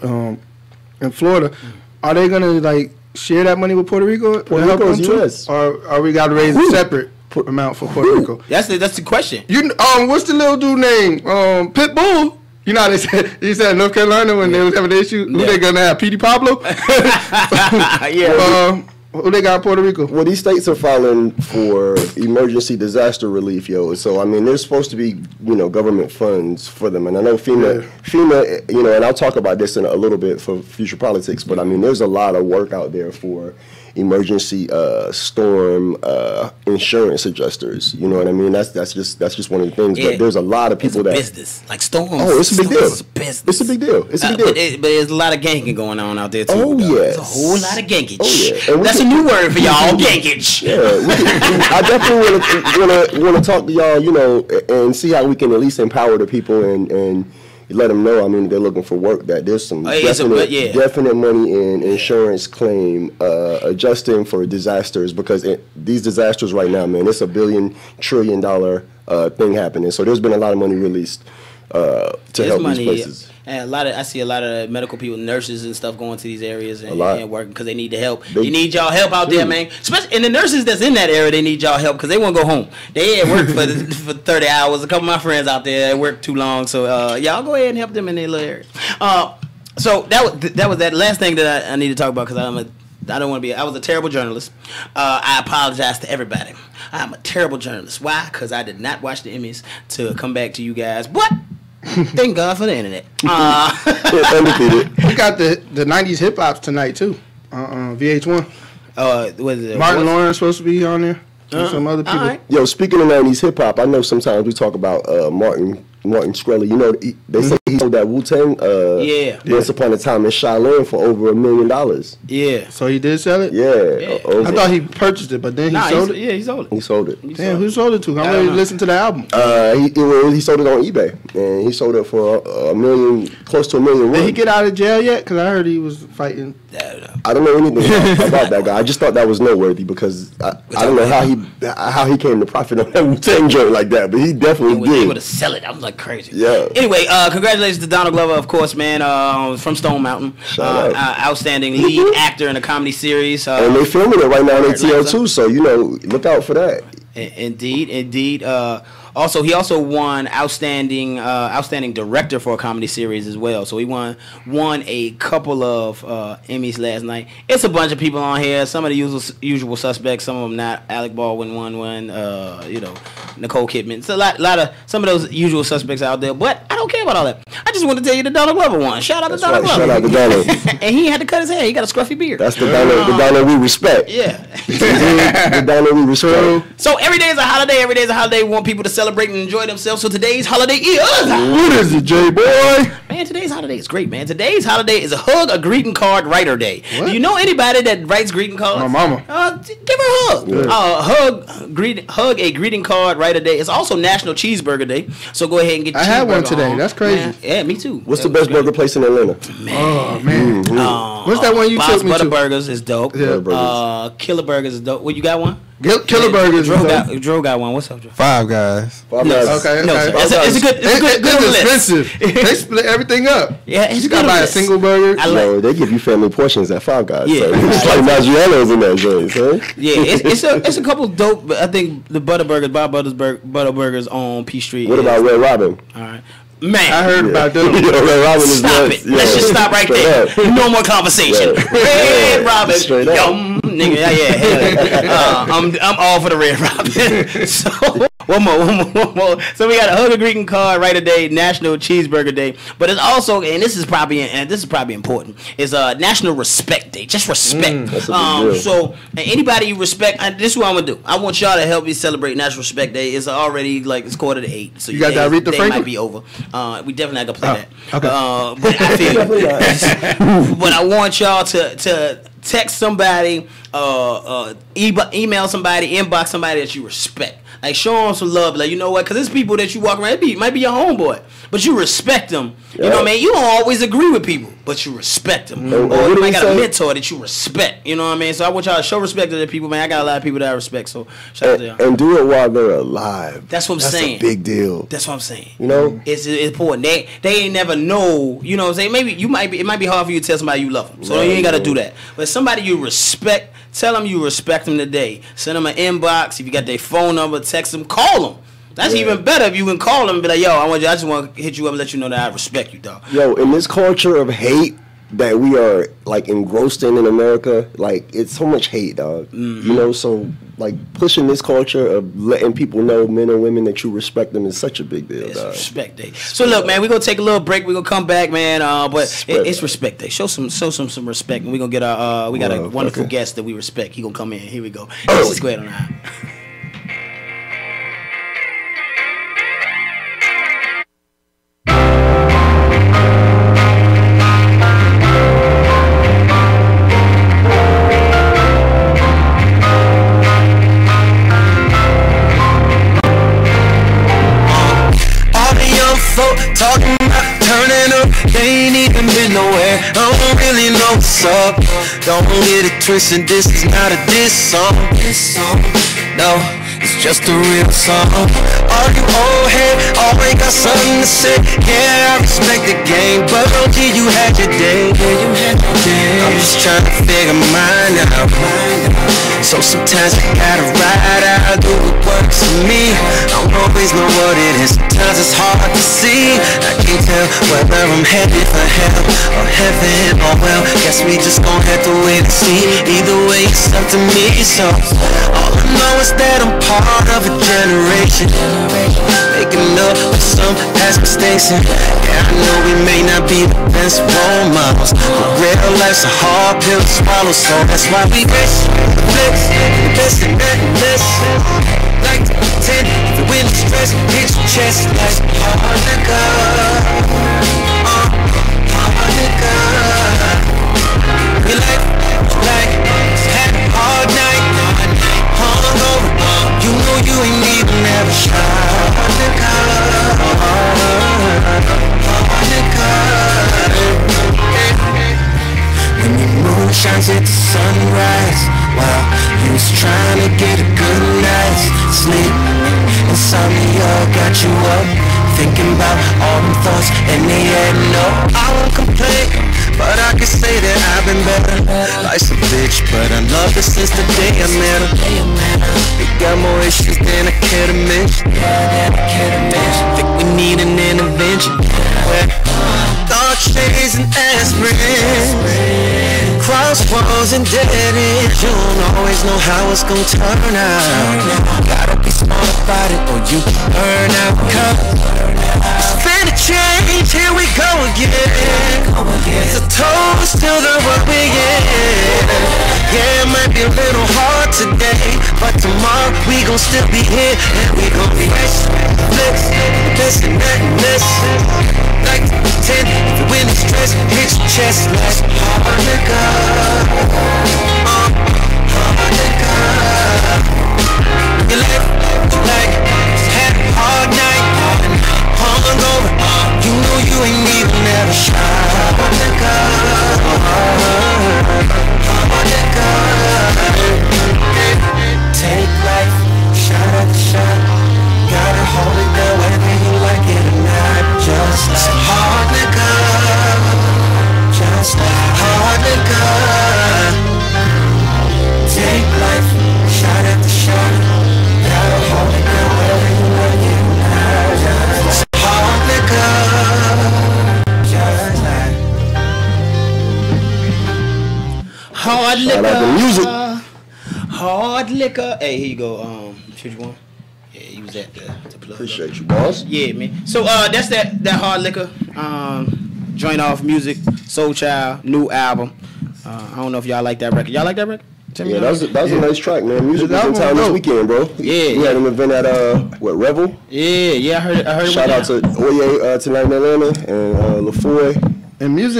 in Florida, are they going to, like, share that money with Puerto Rico? Puerto Rico is U.S. Or are we got to raise a separate amount for Puerto Rico? That's the question. What's the little dude name? Pitbull. You know how he said in North Carolina when they was having the issue, who they gonna have? Petey Pablo? Yeah. Who they got in Puerto Rico? Well, these states are filing for emergency disaster relief, yo. So, I mean, there's supposed to be, government funds for them. And I know FEMA, and I'll talk about this in a little bit for future politics, but, I mean, there's a lot of work out there for emergency storm insurance adjusters. You know what I mean? That's just one of the things. But there's a lot of people that business like storms. Oh, it's a big deal. It's a business. It's a big deal. It's a big deal. But there's a lot of ganking going on out there too. Oh yeah, there's a whole lot of gankage. Oh yeah, that's a new word for y'all, gankage. Yeah, I definitely want to talk to y'all, and see how we can at least empower the people and let them know. I mean, they're looking for work. That there's some definite money in insurance claim adjusting for disasters, because these disasters right now, man, it's $1 billion trillion thing happening. So there's been a lot of money released to help these places. And I see a lot of medical people, nurses and stuff, going to these areas and working because they need the help. They need y'all help out there, man. Especially, and the nurses that's in that area, they need y'all help because they want to go home. They at work for 30 hours. A couple of my friends out there work too long, so y'all go ahead and help them in their little area. So that was that last thing that I need to talk about, because I don't want to be. I was a terrible journalist. I apologize to everybody. I'm a terrible journalist. Why? Because I did not watch the Emmys to come back to you guys. What? Thank God for the internet. We got the 90s hip hops tonight too. VH1. What is it? Martin Lawrence supposed to be on there. Some other people. Right. Yo, speaking of 90s hip hop, I know sometimes we talk about Martin Shkreli. You know, they say he sold that Wu-Tang Once Upon a Time in Shaolin for over $1 million. Yeah. So he did sell it? Yeah. I thought he purchased it, but then he sold it? Yeah, he sold it. He sold it. Damn, who sold it to? I'm ready to listen to the album. He sold it on eBay, and he sold it for close to $1 million. Did he get out of jail yet? Because I heard he was fighting. I don't know anything about that guy. I just thought that was noteworthy because I don't know how he came to profit on that Wu-Tang joint like that, but he definitely did. Able to sell it. I was like crazy. Yeah. Anyway, congratulations to Donald Glover, of course, man, from Stone Mountain. Outstanding lead actor in a comedy series. And they filming it right now on ATL too, so look out for that. Indeed. He also won outstanding director for a comedy series as well. So he won a couple of Emmys last night. It's a bunch of people on here. Some of the usual suspects. Some of them not. Alec Baldwin won one. Nicole Kidman. It's a lot of some of those usual suspects out there. But I don't care about all that. I just want to tell you the Donald Glover one. Shout out to Donald Glover. Shout out to Donald. And he had to cut his hair. He got a scruffy beard. That's the Donald we respect. Yeah. The Donald we respect. So every day is a holiday. Every day is a holiday. We want people to celebrate and enjoy themselves. So today's holiday is... What is it, J-Boy? Man, today's holiday is great, man. Today's holiday is a hug a greeting card writer day. What? Do you know anybody that writes greeting cards? My mama. Give her a hug. Yeah. Hug a greeting card writer day. It's also National Cheeseburger Day. So go ahead and get your cheeseburger. I had one today. That's crazy. Man, yeah, me too. What's the best burger place in Atlanta? Man. Oh, man. Mm-hmm. What's that one you took me to? Butterburgers is dope. Yeah. Killer Burgers is dope. What, you got one? Killer Burgers. Dro got one. What's up, Dro? Five Guys. Okay. It's a good list. Expensive. They split everything up. Yeah, it's you gotta buy a single burger. They give you family portions at Five Guys. Yeah, so it's like Maggiano's in that joint, huh? Yeah, it's a couple dope. But I think the Butterburgers on P Street. What about Red Robin? All right. Man, I heard about them. Red Robin is stop nuts. it. Let's just stop right there. No more conversation. Red Robin. Yum, nigga. Yeah. I'm all for the Red Robin. So one more. So we got a hug a greeting card right today, National Cheeseburger Day. But it's also, and this is probably important, it's National Respect Day. Just respect. That's a big deal. So anybody you respect, this is what I'm gonna do. I want y'all to help me celebrate National Respect Day. It's already it's 7:45. So you got that Aretha Franklin? Might be over. We definitely not gonna play that. Okay. But I feel you. But I want y'all to text somebody, email somebody, inbox somebody that you respect. Like, show them some love. Like, you know what? Because there's people that you walk around, it might be your homeboy, but you respect them. You know what I mean? You don't always agree with people, but you respect them. Or you might got a mentor that you respect. You know what I mean? So I want y'all to show respect to the people, man. I got a lot of people that I respect, so shout out to y'all. And do it while they're alive. That's what I'm saying. That's a big deal. That's what I'm saying. You know? It's important. They ain't never know, you know what I'm saying? Maybe it might be hard for you to tell somebody you love them. So you ain't got to do that. But somebody you respect, tell them you respect them today. Send them an inbox. If you got their phone number, text them, call them. That's even better if you can call them and be like, yo, I just want to hit you up and let you know that I respect you, dog. Yo, in this culture of hate, that we are like engrossed in America, like it's so much hate, dog. You know, so like pushing this culture of letting people know, men and women, that you respect them is such a big deal, dog. Respect Day. So look, man, we're gonna take a little break. We're gonna come back, man. But it's Respect Day. Show some respect, and we're gonna get our we got a wonderful guest that we respect. He gonna come in. Here we go. JCSquared on that. Talking about turning up, they ain't even been nowhere. I don't really know what's up. Don't get it twisted, this is not a diss song. No, it's just a real song. All you old head always got something to say. Yeah, I respect the game, but OG, you had your day. I'm just trying to figure mine out. So sometimes I gotta ride out, do what works for me. I don't always know what it is, sometimes it's hard to see. I can't tell whether I'm headed for hell or heaven. Oh well, guess we just gon' have to wait and see. Either way, it's up to me. So all I know is that I'm part of a generation, making up for some past mistakes. And yeah, I know we may not be the best role models, but real life's a hard pill to swallow. So that's why we flex, the best in that mess. Like to pretend if you win the stress, hit your chest like hard nigga, hard nigga. We like had a hard night, hungover. You know you ain't even never shot, hard nigga, hard nigga. When the moon shines at the sunrise, while you was trying to get a good night's sleep, insomnia got you up, thinking about all them thoughts and they adding up. I won't complain, but I can say that I've been better. Life's a bitch, but I love her since the day I met her. We got more issues than I care to mention. Think we need an intervention. Dark shades and aspirin, crossroads and dead ends. You don't always know how it's gonna turn out. Gotta be smart about it or you burn out. Spin a change, here we go again. It's a toast to the world we in. Yeah, it might be a little hard today, but tomorrow we gon' still be here. And we gon' be flex, this and that and this. Like to pretend if you win the stress, hit your chest like hard nigga, hard nigga. You live like had a hard night, hungover. You know you ain't even never shot, hard nigga, hard nigga. Take life, shot after shot. Gotta hold it down whether you like it or not. Just like hard nigga, just like hard nigga. Take life, shot after shot. Gotta hold it down whether you like it or not. Just like hard nigga, just like hard liquor. Shout out the music. Hard liquor. Hey, here you go. Should you want? Yeah, you was at the plug. Appreciate you, boss. Yeah, man. So that's that hard liquor. Joint off music, Soul Child, new album. I don't know if y'all like that record. Y'all like that record? Yeah, that was a nice track, man. Music was in town this weekend, bro. Yeah, we had an event at Revel. Yeah, I heard it. Shout out to Oye tonight in Atlanta and LaFoy. And his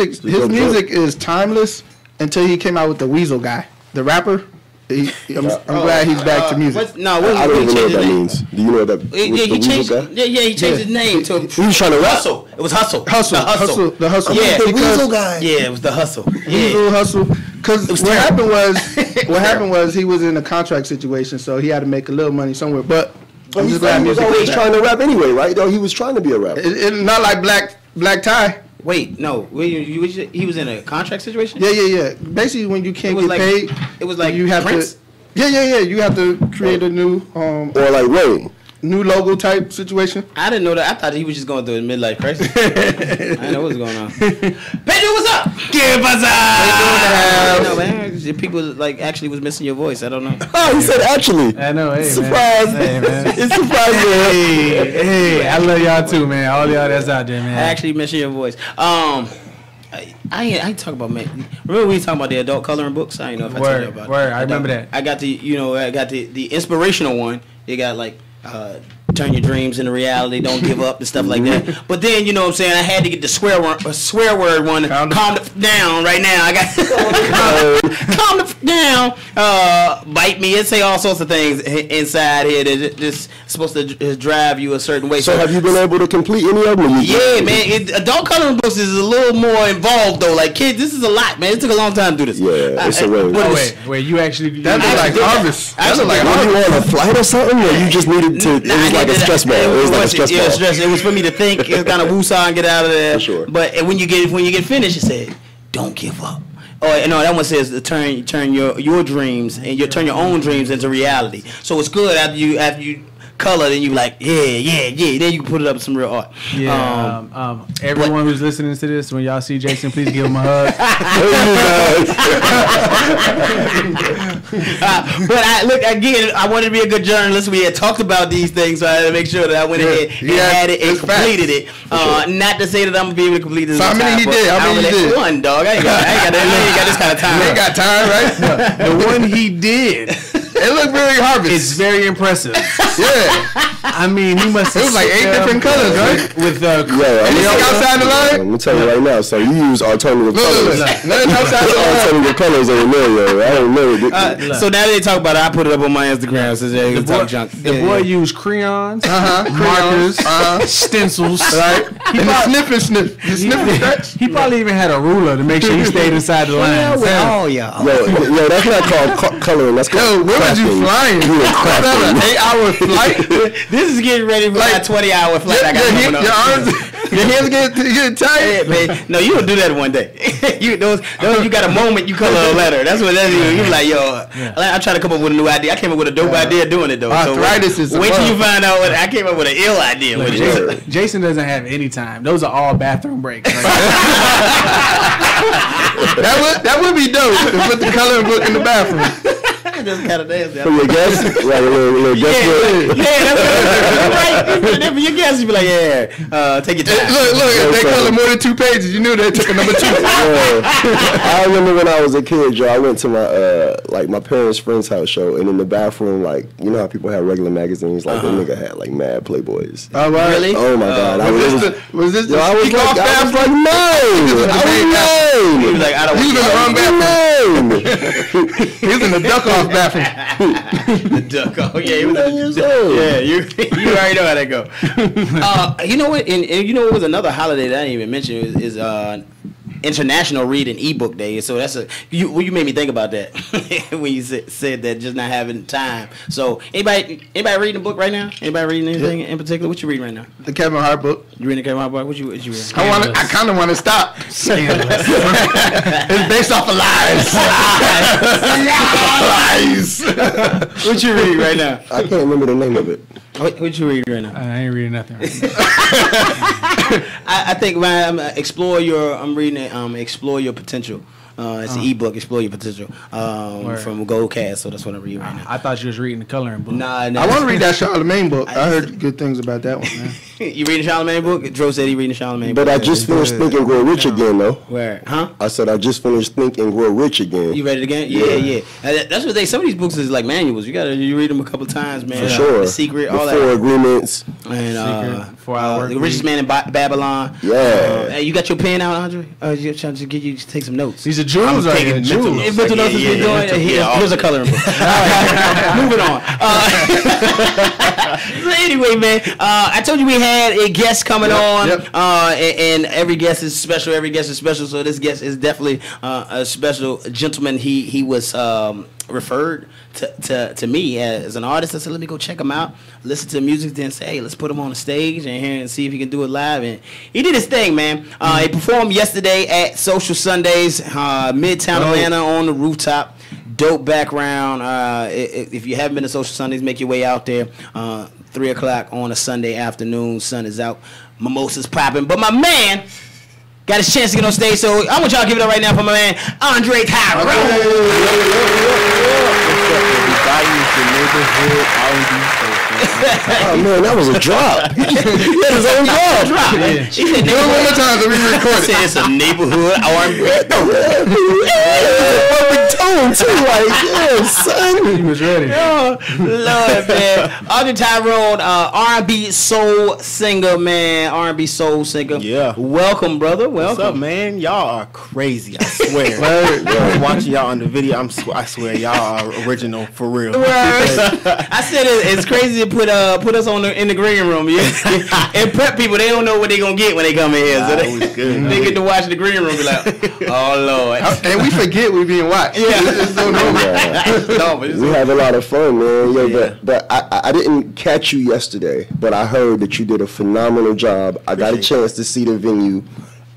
music is timeless until he came out with the Weasel guy, the rapper. I'm glad he's back to music. I don't even know what that means. Do you know that? He changed. He changed his name to. He was trying to rap. Hustle. It was Hustle. The Hustle. Yeah, the Weasel guy. Yeah, it was the Hustle. Weasel Hustle. Because what happened was he was in a contract situation, so he had to make a little money somewhere. But I'm just glad he was always trying to rap anyway, right? Though he was trying to be a rapper. It not like Black Tie. Wait, no. He was in a contract situation? Yeah. Basically, when you can't get paid, it was like you have Prince? to. Yeah. You have to create a new. Or like Wayne. new logo type situation? I didn't know that. I thought he was just going through a midlife crisis. I didn't know what was going on. Pedro, what's up? Give us up. No, man. People like actually was missing your voice. I don't know. Oh, he said actually. I know. Hey, surprise. Hey, man. It's surprising. Hey, I love y'all too, man. All y'all that's out there, man. I actually missing your voice. I ain't talking about, man. Remember we talking about the adult coloring books? I ain't know if I told you about it. Word, I remember that. I got the inspirational one. They got like turn your dreams into reality, don't give up and stuff like that. But then, you know what I'm saying, I had to get the swear word one. Calm the down right now. I got calm the down. Bite me. It say all sorts of things inside here that just supposed to drive you a certain way. So have you been able to complete any of them? Yeah, man. Adult coloring books is a little more involved though. Like kids, this is a lot, man. It took a long time to do this. Yeah, it's a way. Wait, you actually that look like harvest. That look like harvest. Were you on a flight or something, or you just needed to? It was like a stress ball. It was like a stress ball. Stress. It was for me to think. It was kind of woosah and get out of there. For sure. But when you get finished, it said, "Don't give up." Oh no, that one says to turn your dreams and turn your own dreams into reality. So it's good after you color, then you like yeah. Then you can put it up with some real art. Yeah. Everyone who's listening to this, when y'all see Jason, please give him a hug. But I wanted to be a good journalist. We had talked about these things, so I had to make sure that I went ahead and had it and completed it. Not to say that I'm gonna be able to complete this. So how many he did? How many he did? One, dog. I ain't got this kind of time. You ain't got time, right? The one he did. It looked very harvest. It's very impressive. Yeah. I mean, he must. It was like 8 different colors, right? With anything outside the line? Let me tell you right now. So you use alternative colors. Nothing outside the line. Alternative colors over there, yo. I don't know. So now they talk about it. I put it up on my Instagram. So they talk junk. The boy used crayons, markers, stencils. Right. And the sniff. He probably even had a ruler to make sure he stayed inside the lines. Oh yeah. Yo, that's not called coloring. That's called crafting. You flying? You were crafting. An 8-hour flight. This is getting ready for like a 20-hour flight. I got coming up. Your arms, your hands get tired. Yeah, man. No, you don't do that one day. you got a moment. You color a letter. That's what that is. You like, yo. I try to come up with a new idea. I came up with a dope idea doing it though. Arthritis is. Wait till you find out what I came up with an ill idea. With Jason doesn't have any time. Those are all bathroom breaks. Right? that would be dope to put the coloring book in the bathroom. Just kind of dance. For your guess? Like a little guess. Yeah, that's right. For your guess, you be like, take your time. Look, if they color more than 2 pages, you knew they took a number 2. I remember when I was a kid, Joe, I went to my parents' friend's house show, and in the bathroom, like, you know how people have regular magazines, like the nigga had like mad Playboys. Oh, really? Oh my God. Was this the I was like 9. He was like, I don't want to. He was in the wrong bathroom. He was in the duck off bathroom. The duck off. Yeah, he was 9 years old. Yeah, you already know how that go. You know what? And you know what was another holiday that I didn't even mention is International Read and Ebook Day. So that's you made me think about that when you said that, just not having time. So anybody reading a book right now? Anybody reading anything in particular? What you reading right now? The Kevin Hart book. You reading the Kevin Hart book? What you reading? I kind of want to stop. It's based off of lies. Lies. What you reading right now? I can't remember the name of it. What you reading right now? I ain't reading nothing right now. I think I'm reading it. Explore Your Potential. It's an ebook, Explore Your Potential, from Goldcast. So that's what I'm reading right now. I thought you was reading the coloring book. Nah. I want to read that Charlemagne book. I heard good things about that one, man. You reading the Charlemagne book? Dro said he reading the Charlemagne book. But I just finished Think and Grow Rich again, though. Where? Huh? I said I just finished Think and Grow Rich again. You read it again? Yeah. That's what some of these books is like manuals. You read them a couple times, man. For sure. The Secret, all that. 4 Agreements. And 4 Hour The Richest Man in Babylon. Yeah. Hey, you got your pen out, Andre? You trying to get you to take some notes? These are jewels right here. Mental notes is doing. Here's a coloring book. Moving on. So anyway, man, I told you we had a guest coming on, and every guest is special. So this guest is definitely a special gentleman. He was referred to me as an artist. I said, let me go check him out, listen to the music, then say, hey, let's put him on the stage and see if he can do it live. And he did his thing, man. He performed yesterday at Social Sundays, Midtown Atlanta, on the rooftop. Dope background. If you haven't been to Social Sundays, make your way out there. 3 o'clock on a Sunday afternoon. Sun is out, mimosas popping. But my man got his chance to get on stage, so I want y'all to give it up right now for my man Andre Tyrone. Oh man, that was a drop. He had his own drop. Yeah. She said, do it one more time so we record it. It's a neighborhood R&B. Perfect tone too, like yeah, son. He was ready. Oh, Lord, man. Andre Tyrone, R&B soul singer, man. R&B soul singer. Yeah. Welcome, brother. Welcome. What's up, man? Y'all are crazy, I swear. I'm watching y'all on the video. I swear, y'all are original for real. I said it's crazy to put us on in the green room, yeah? And prep people. They don't know what they're going to get when they come in here. So they get to watch the green room and be like, oh, Lord. And we forget we being watched. Yeah. We have a lot of fun, man. Yo, but I didn't catch you yesterday, but I heard that you did a phenomenal job. I got a chance to see the venue,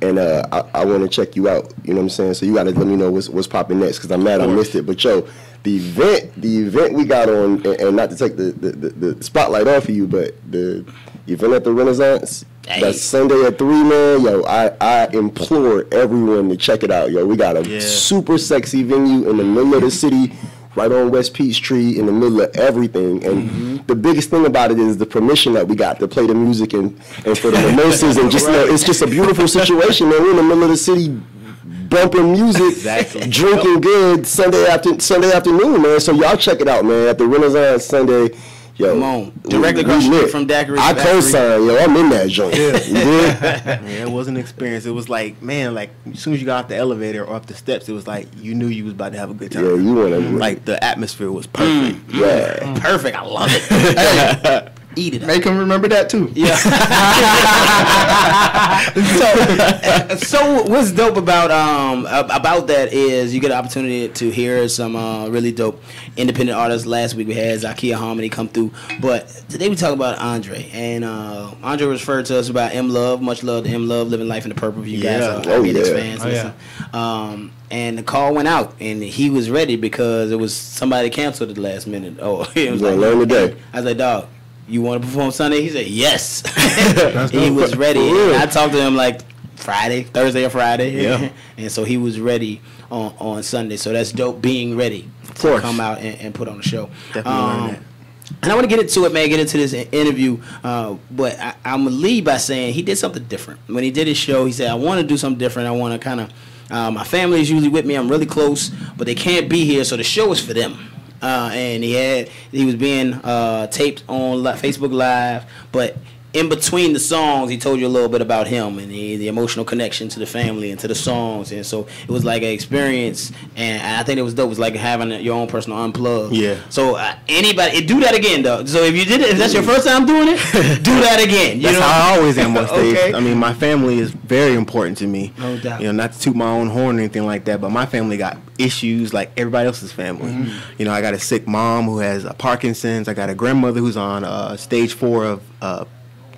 and I want to check you out. You know what I'm saying? So you got to let me know what's popping next, because I'm mad I missed it. But yo, the event we got on, and not to take the spotlight off of you, but the event at the Renaissance. That's Sunday at 3, man. Yo, I implore everyone to check it out. Yo, we got a super sexy venue in the middle of the city, right on West Peachtree, in the middle of everything. And the biggest thing about it is the permission that we got to play the music and for the mimosas, and just it's just a beautiful situation, man. We're in the middle of the city, bumping music, drinking good Sunday afternoon, man. So y'all check it out, man, at the Renaissance Sunday. Yo, come on, directly across the street from Daiquiri. I co-sign, yo. I'm in that joint. Yeah, it was an experience. It was like, man, like as soon as you got off the elevator or up the steps, it was like you knew you was about to have a good time. Yeah, you want to like the atmosphere was perfect. Perfect. I love it. Eat it. Make them remember that too. Yeah. So what's dope about that is you get an opportunity to hear some really dope independent artists. Last week we had Zakiya Harmony come through, but today we talk about Andre, and Andre referred to us about M Love. Much love to M Love, living life in the purple. You guys are IBNX fans. And the call went out, and he was ready because it was somebody canceled at the last minute. Oh, it was like, learn today. I was like, dog, you want to perform Sunday? He said, yes. He was ready. And I talked to him like Thursday or Friday. Yeah. And so he was ready on Sunday. So that's dope, being ready to come out and put on a show. Definitely. And I want to get into it, man, get into this interview. But I'm going to lead by saying he did something different. When he did his show, he said, I want to do something different. I want to kind of, my family is usually with me. I'm really close, but they can't be here. So the show is for them. And he was being taped on Facebook Live, but in between the songs, he told you a little bit about him and the emotional connection to the family and to the songs, and so it was like an experience, and I think it was dope. It was like having your own personal unplug. Yeah. So anybody do that again, though. So if you did it, if that's your first time doing it, do that again. That's how I always am on stage. Okay. I mean, my family is very important to me. No doubt. You know, not to toot my own horn or anything like that, but my family got issues like everybody else's family. You know, I got a sick mom who has Parkinson's. I got a grandmother who's on stage 4 of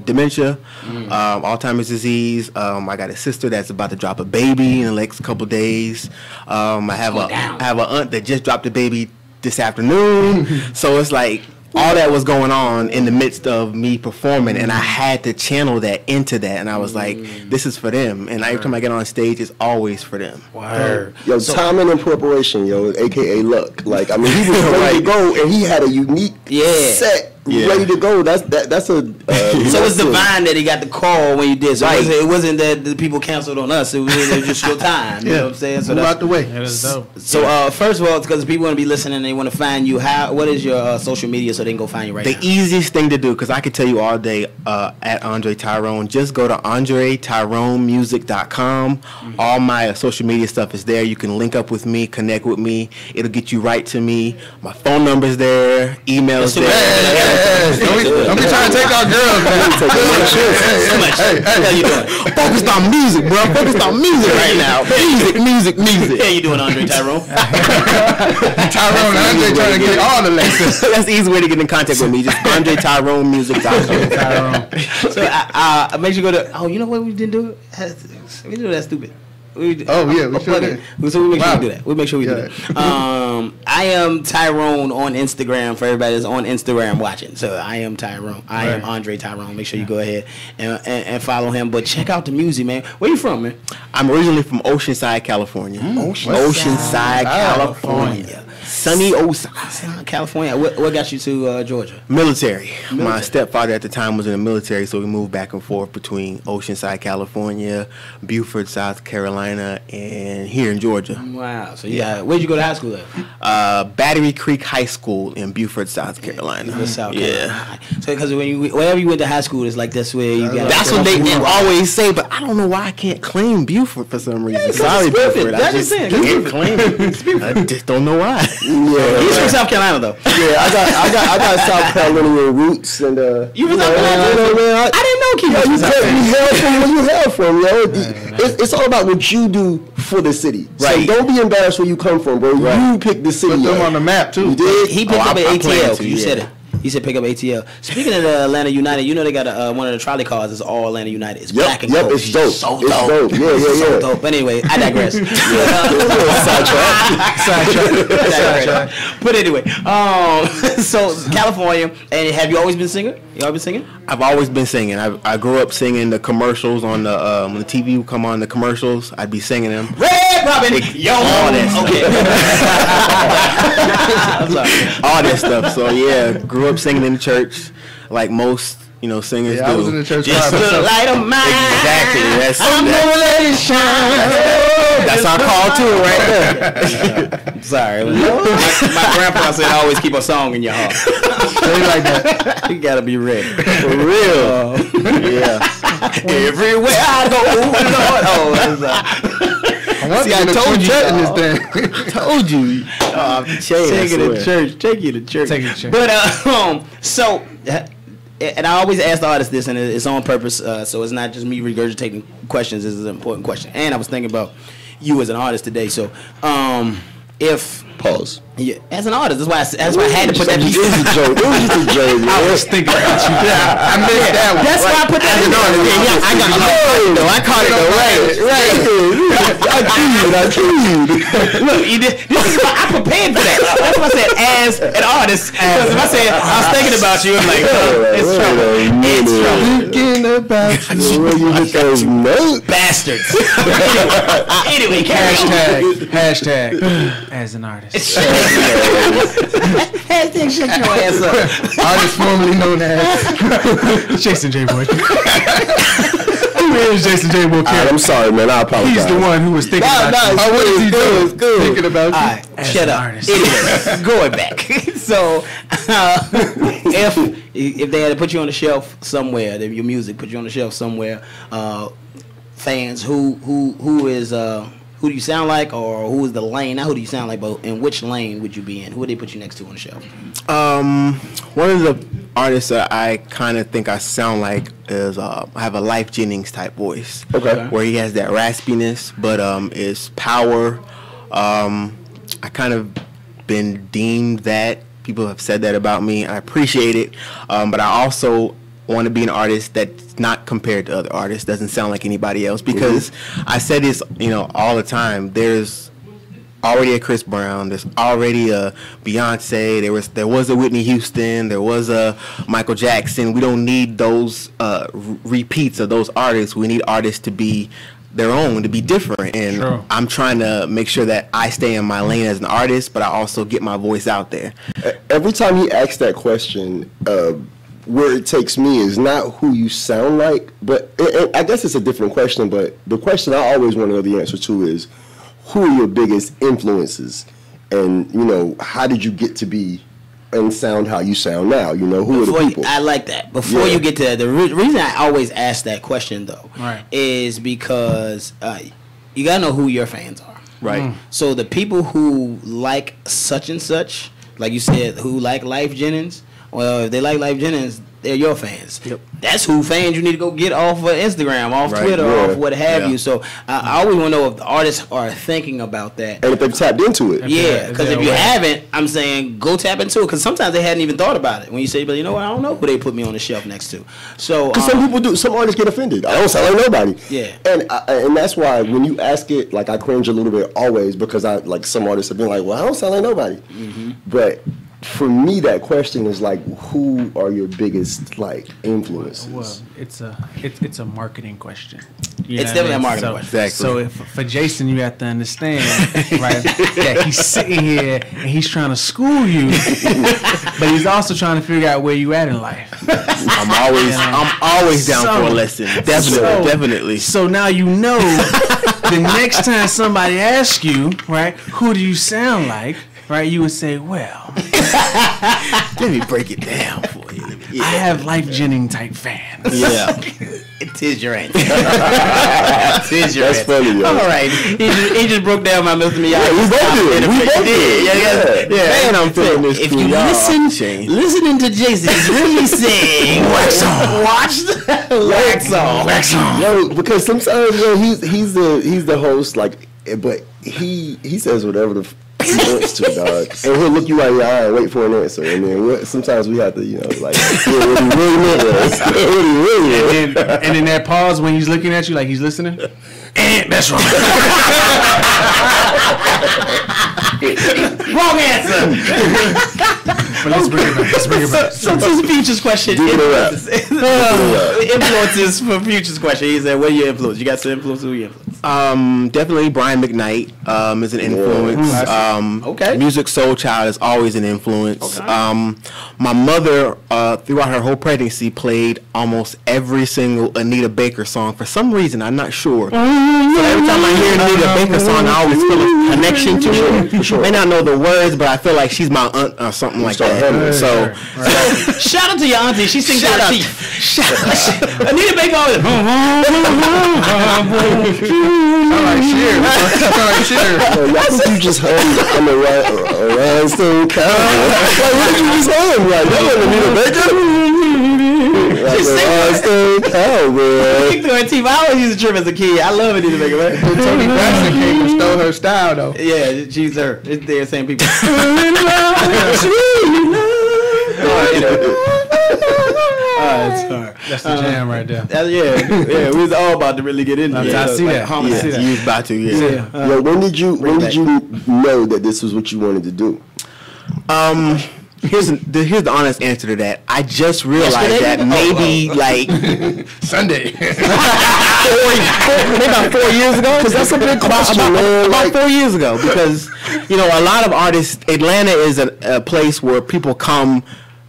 dementia, Alzheimer's disease. I got a sister that's about to drop a baby in the next couple days. I have an aunt that just dropped a baby this afternoon. So it's like all that was going on in the midst of me performing, and I had to channel that into that, and I was like, this is for them, and every time I get on stage, it's always for them. Yo, timing and preparation, yo, aka luck. Like, I mean, he was ready to go, and he had a unique set ready to go. That's a so it's divine that he got the call when you did. So it wasn't that the people canceled on us. It was just your time. You know what I'm saying? So move out the way. That was dope. So first of all, because people want to be listening, they want to find you. What is your social media so they can go find you right now? The easiest thing to do, because I could tell you all day at Andre Tyrone, just go to AndreTyronemusic.com. All my social media stuff is there. You can link up with me, connect with me. It'll get you right to me. My phone number's there. Email's there. Don't be trying to take our girls, man. Hey, how you doing? Focused on music, bro. Focused on music right now. Music. How you doing, Andre Tyrone? Tyrone, Andre trying to get all the lessons. That's the easy way to get in contact with me. Just AndreTyronemusic.com. So I make sure you go to. Oh, you know what we didn't do? We didn't do that stupid. we should. So we make sure we do that. We make sure we do that. I am Tyrone on Instagram for everybody that's on Instagram watching. So I am Tyrone. I am Andre Tyrone. Make sure you go ahead and follow him. But check out the music, man. Where you from, man? I'm originally from Oceanside, California. Oceanside, California. Sunny Oceanside, California. What got you to Georgia? Military. My stepfather at the time was in the military, so we moved back and forth between Oceanside, California, Beaufort, South Carolina, and here in Georgia. Wow. So where'd you go to high school at? Battery Creek High School in Beaufort, South Carolina. South Carolina. So because wherever you went to high school, it's like this where you got. That's what they always say, but I don't know why I can't claim Beaufort for some reason. Sorry, Beaufort. I just can't claim it. I just don't know why. Yeah, he's from South Carolina though. Yeah, I got South Carolina roots and you from South Carolina? I didn't know Keith was from South Carolina. Where you hail from, yo. It's all about what you do for the city. Right. So don't be embarrassed where you come from, bro. Right. You pick the city. Put them on the map too. You did. He picked up an ATL. You said it. He said pick up ATL. Speaking of the Atlanta United, you know they got one of the trolley cars is all Atlanta United. It's black and gold. It's dope. So it's dope. Yeah. So dope. But anyway, I digress. Sidetrack. But anyway, so California, and have you always been singing? You always been singing? I've always been singing. I grew up singing the commercials on the when the TV would come on the commercials. I'd be singing them. Red Robin, all that. All that stuff. So yeah, grew up singing in the church, like most singers do. I was in the church. Just the light of mine. Exactly. I'm gonna let it shine. That's our call to it right there. Sorry, my grandpa said always keep a song in your heart. Say like that. You gotta be ready for real. Yeah. Everywhere I go, Lord. I told you. Told you. Take it to church. Take you to church. But so. And I always ask the artists this, and it's on purpose, so it's not just me regurgitating questions. This is an important question. And I was thinking about you as an artist today. So, if pause. Yeah, as an artist, that's why I had to put that. It was a joke. It was just a joke. I was thinking about you. I missed that one. That's why I put that as an artist. Yeah, I got it. I caught it though. Right. I cheated. Look, you did. I prepared for that. That's why I said as an artist. Because if I said I was thinking about you, I'm like, it's trouble. It's trouble. Thinking about you. Where you get those notes? Bastards. Anyway, hashtag as an artist. Hashtag shut your ass up. Artist formerly known as Jason J. Boy. Who is Jason J. Boy? I'm sorry, man. I apologize. He's the one who was thinking about you. What is he doing? Good. Thinking about you. Right, shut up. Anyway, going back. So, if they had to put you on the shelf somewhere, your music put you on the shelf somewhere, fans, who is who do you sound like, or who is the lane? Not who do you sound like, but in which lane would you be in? Who would they put you next to on the shelf? One of the artists that I kind of think I sound like is I have a Life Jennings type voice. Okay. Where he has that raspiness, but is power. I kind of been deemed that. People have said that about me. I appreciate it, but I also want to be an artist that's not compared to other artists, doesn't sound like anybody else, because I said this, all the time. There's already a Chris Brown, there's already a Beyonce, there was a Whitney Houston, there was a Michael Jackson. We don't need those repeats of those artists. We need artists to be their own, to be different, and True. I'm trying to make sure that I stay in my lane as an artist, but I also get my voice out there. Every time he asks that question, where it takes me is not who you sound like, but I guess it's a different question, but the question I always want to know the answer to is, who are your biggest influences? And, how did you get to be and sound how you sound now? Who are the people? I like that. Before you get to the reason I always ask that question, though, is because you got to know who your fans are. Right. So the people who like such and such, like you said, who like Life Jennings, well, if they like Life Jennings, they're your fans. Yep. That's who fans you need to go get off of Instagram, off Twitter, off what have you. So I always want to know if the artists are thinking about that. And if they've tapped into it. Yeah, because if you haven't, I'm saying go tap into it. Because sometimes they hadn't even thought about it. When you say, but you know what, I don't know who they put me on the shelf next to. So because some people do, some artists get offended. I don't sound like nobody. Yeah. And that's why when you ask it, like I cringe a little bit always because I like some artists have been like, well, I don't sound like nobody. But for me, that question is like, who are your biggest like influences? Well, it's a marketing question. It's definitely a marketing question. Exactly. So if for Jason, you have to understand, right, that he's sitting here and he's trying to school you, but he's also trying to figure out where you at in life. I'm always down for a lesson. Definitely. So now you know the next time somebody asks you, right, who do you sound like? Right, you would say, well, let me break it down for you. I have Life Jennings type fans. Yeah. It is your answer. It is your answer. That's funny, yo. All right. He just broke down my Mr. Miyagi. Yeah, we both did. We both did. Yeah. Man, I'm feeling this. If you listening to Jason, he's really saying wax on. Watch the wax on. Yo, because sometimes he's the host, like, but he says whatever the he wants to, dog, and he'll look you right in the eye and wait for an answer, and then sometimes we have to, like, what he really meant. And in that pause when he's looking at you like he's listening, and that's wrong. Wrong answer. But let's bring it back. So to Future's question, influences for Future's question. He said, "What are your influence? You got some influence? Who you influence?" Definitely Brian McKnight is an influence. Okay. Music Soul Child is always an influence. Okay. My mother, throughout her whole pregnancy, played almost every single Anita Baker song. For some reason, I'm not sure. So every time I hear an Anita Baker song, I always feel a connection to her. Sure. May not know the words, but I feel like she's my aunt or something like that. So shout out to your auntie. She sings Shout out out. Chief. Anita Baker always. Why did you just hum on the rhinestone cowboy? Like, what did you just hum? Like, that wasn't Anita Baker. Like a rhinestone cowboy. I always used to trip as a kid. I love Anita Baker, man. Tony Braxton came and stole her style, though. Yeah, she's her. It's the same people. That's the jam right there. Yeah, we was all about to really get into it. I see that. yeah, you was about to. Yeah. Yo, when did you know that this was what you wanted to do? Here's the honest answer to that. I just realized that maybe like Sunday. maybe about 4 years ago. Because that's a big question, man. About 4 years ago, because a lot of artists. Atlanta is a place where people come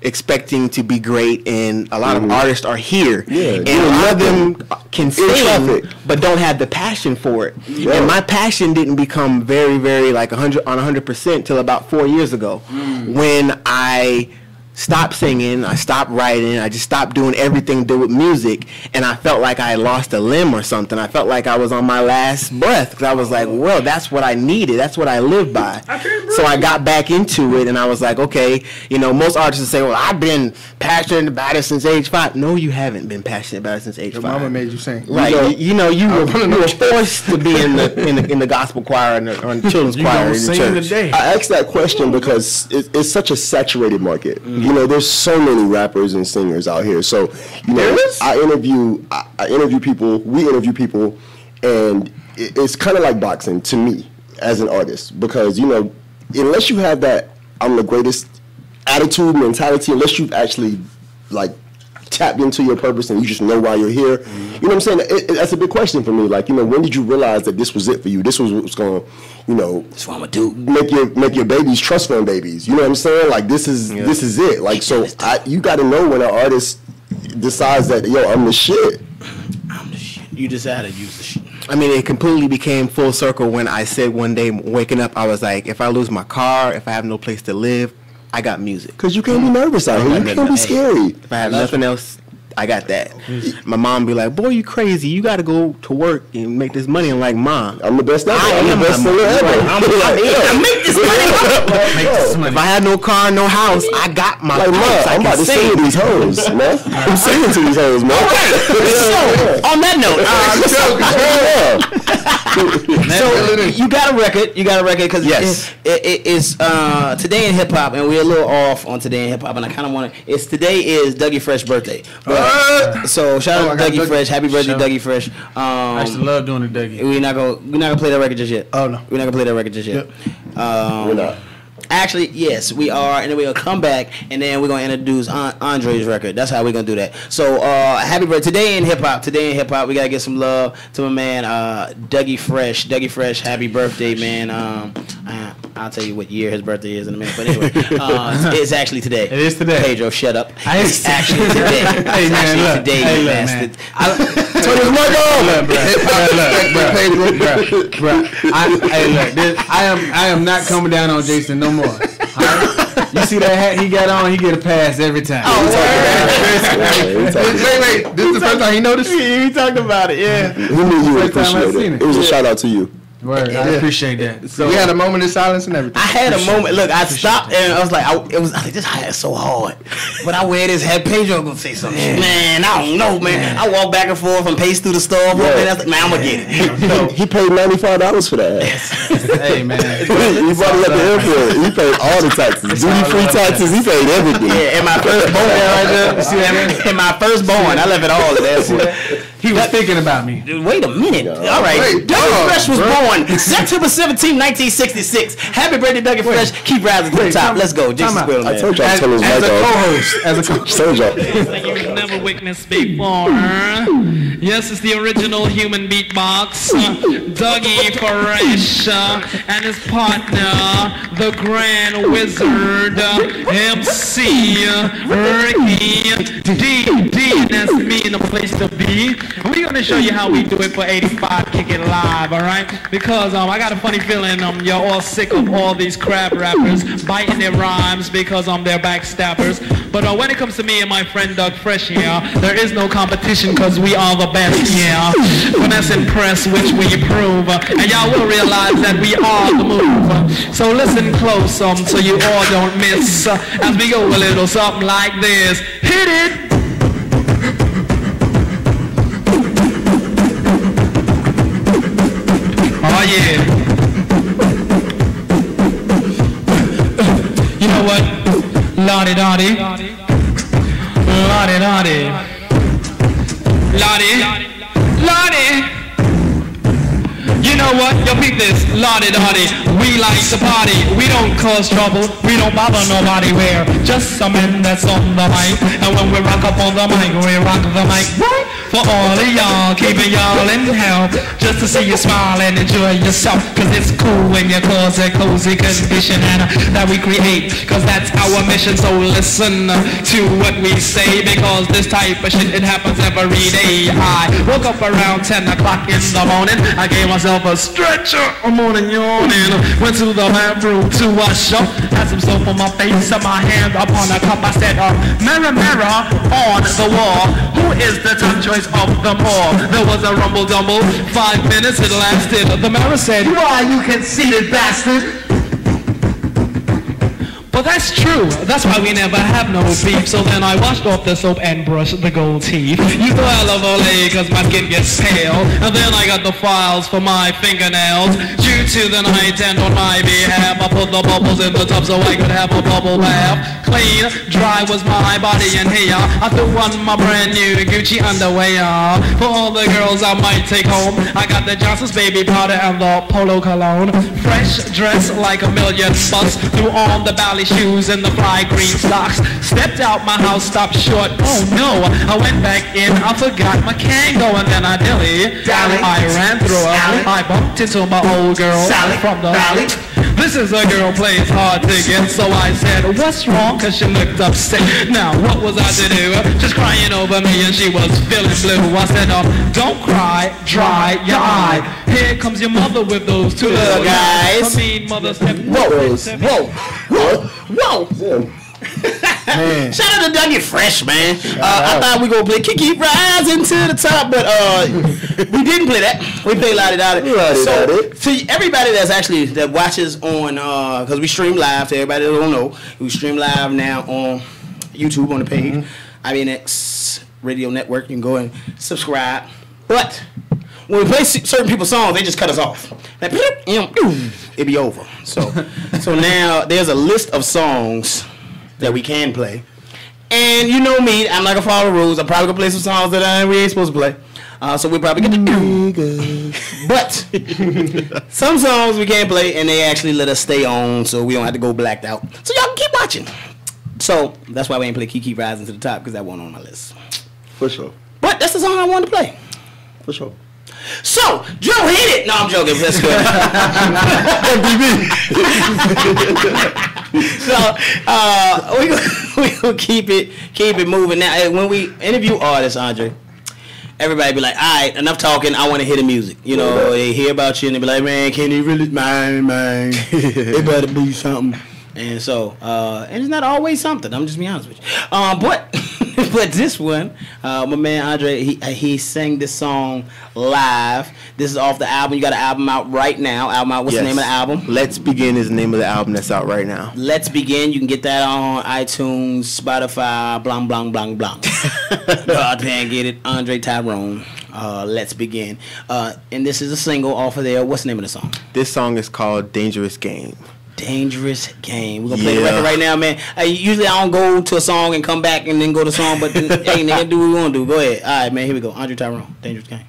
expecting to be great, and a lot of artists are here, and a lot of them can sing but don't have the passion for it. And my passion didn't become very, very like 100% till about 4 years ago, when I stopped singing, I stopped writing, I just stopped doing everything to do with music, and I felt like I had lost a limb or something. I felt like I was on my last breath, because I was like, well, that's what I needed, that's what I lived by. So I got back into it, and I was like, okay, most artists say, well, I've been passionate about it since age 5. No, you haven't been passionate about it since age 5. Your mama made you sing. Right, you were forced to be in the gospel choir or in the children's choir in the church. I asked that question because it's such a saturated market. There's so many rappers and singers out here. So, I interview people, we interview people, and it's kind of like boxing to me as an artist, because, unless you have that I'm the greatest attitude, mentality, unless you've actually, like, tapped into your purpose and you just know why you're here. You know what I'm saying? That's a big question for me. Like, when did you realize that this was it for you? This was what was going to, that's what I'm gonna do. Make your babies trust fund babies. You know what I'm saying? Like, this is it. Like, so you got to know when an artist decides that, I'm the shit. I'm the shit. You decided to use the shit. I mean, it completely became full circle when I said one day waking up, I was like, if I lose my car, if I have no place to live, I got music. Because you can't be nervous out here. You can't be scary. If I have nothing else, I got that. My mom be like, boy, you crazy. You got to go to work and make this money. I'm like, Mom, I'm the best ever. I I'm am the best singer ever. I make this money. If I had no car, no house, I got my Like, Mom, I'm about to sing to these hoes, man. I'm singing to these hoes, man. So, on that note, so you got a record. You got a record because it's Today in Hip Hop, and we're a little off on Today in Hip Hop, and I kind of want to. It's today is Dougie Fresh birthday. So shout out to Dougie Fresh. Happy birthday, Dougie Fresh. I used to love doing the Dougie. We're not gonna play that record just yet. Oh no, we're not gonna play that record just yet. We're not. Actually, yes, we are, and then we'll come back, and then we're gonna introduce Andre's record. That's how we're gonna do that. So, happy birthday! Today in hip hop, we gotta give some love to my man, Dougie Fresh. Dougie Fresh, happy birthday, man! I'll tell you what year his birthday is in a minute, but anyway, it's actually today. It is today. Pedro, shut up. It's actually today. Hey man, look. Today, you bastard. Turn his mic on, bro. I am not coming down on Jason no more. Right? You see that hat he got on? He get a pass every time. Wait, this is the first time he noticed? He talked about it, yeah. He knew you would appreciate it. It was a shout out to you. Word, I appreciate that. So we had a moment of silence and everything. I had a moment. Look, I stopped and I was like, this hat is so hard. But I wear this hat. Pedro gonna say something. Man, I don't know, man. I walk back and forth and pace through the store. Man, I was like, man, I'm gonna get it. He paid $95 for that hat. Hey, man. He brought it at the airport. He paid all the taxes. Duty-free taxes. He paid everything. Yeah, in my firstborn, in my firstborn, I left it all at the airport. He was thinking about me. Wait a minute. All right. Dougie Fresh was born September 17, 1966. Happy birthday, Dougie Fresh. Keep rising to the top. Let's go. JCSquared, man. I told y'all As a co-host. Told y'all. You've never witnessed before. Yes, it's the original human beatbox. Dougie Fresh and his partner, the Grand Wizard, MC Ricky D, and that's me in the place to be. We're going to show you how we do it for 85 Kick It Live, all right? Because I got a funny feeling you're all sick of all these crap rappers biting their rhymes because they're backstabbers. But when it comes to me and my friend Doug Fresh here, there is no competition because we are the best, yeah. Finesse and press, which we prove. And y'all will realize that we are the move. So listen close so you all don't miss as we go a little something like this. Hit it! Oh yeah. You know what? Lottie-dottie. Lottie-dottie. Lottie. You know what? Yo, peep this. Lottie-dottie. We like to party. We don't cause trouble. We don't bother nobody. We're just some men that's on the mic. And when we rock up on the mic, we rock the mic. For all of y'all, keeping y'all in hell. Just to see you smile and enjoy yourself. Cause it's cool when you cause a cozy condition and that we create. Cause that's our mission. So listen to what we say. Because this type of shit, it happens every day. I woke up around 10 o'clock in the morning. I gave myself a stretcher. I'm morning yawning. Went to the bathroom to wash up. Had some soap on my face and my hand up on a cup. I said, mirror, mirror on the wall. Who is the top choice of them all? There was a rumble dumble. 5 minutes it lasted. The mirror said, why, you conceited bastard. But that's true. That's why we never have no beef. So then I washed off the soap and brushed the gold teeth. You know I love Olay cause my skin gets pale. And then I got the files for my fingernails. Due to the night and on my behalf, I put the bubbles in the tub so I could have a bubble bath. Clean, dry was my body and hair. I threw on my brand new Gucci underwear. For all the girls I might take home, I got the Johnson's baby powder and the Polo cologne. Fresh dress like a million bucks. Threw on the ballet shoes and the fly green socks. Stepped out my house, stopped short. Oh no, I went back in, I forgot my Kango and then I dilly-dally. I ran through her, I bumped into my old girl Sally from the valley. This is a girl plays hard to get, so I said, what's wrong? Cause she looked upset. Now, what was I to do? Just crying over me and she was feeling blue. I said, don't cry, dry your eye. Here comes your mother with those two little guys. I mean, mother stepped. Whoa. Man. Shout out to Dougie Fresh, man. I thought we gonna play Keep Rising to the Top, but we didn't play that. We played Lottie Dottie. So to everybody that watches on, because we stream live. To everybody that don't know, we stream live now on YouTube on the page, IBNX Radio Network. You can go and subscribe. But when we play certain people's songs, they just cut us off. Like, it be over. So now there's a list of songs that we can play. And you know me, I'm not gonna follow the rules. I'm probably gonna play some songs that we ain't supposed to play. So we probably get to do. But some songs we can't play, and they actually let us stay on, so we don't have to go blacked out. So y'all can keep watching. So that's why we ain't play Keep Rising to the Top, because that wasn't on my list. For sure. But that's the song I wanted to play. For sure. So, Joe, hit it. No, I'm joking. That's good. So, we gonna keep it moving. Now, when we interview artists, Andre, everybody be like, all right, enough talking. I want to hear the music. You know, they hear about you and they be like, man, can you really, man, it better be something. And so, and it's not always something. I'm just being honest with you. But this one, my man Andre, he sang this song live. This is off the album. You got an album out right now. What's the name of the album? Let's Begin is the name of the album that's out right now. Let's Begin. You can get that on iTunes, Spotify, blang, blang, blang, blang. God can get it. Andre Tyrone. Let's Begin. And this is a single off of there. What's the name of the song? This song is called Dangerous Game. Dangerous Game. We're gonna play the record right now, man. Usually I don't go to a song and come back and then go to song, but hey, nigga, do what we want to do. Go ahead. All right, man. Here we go. Andre Tyrone. Dangerous Game.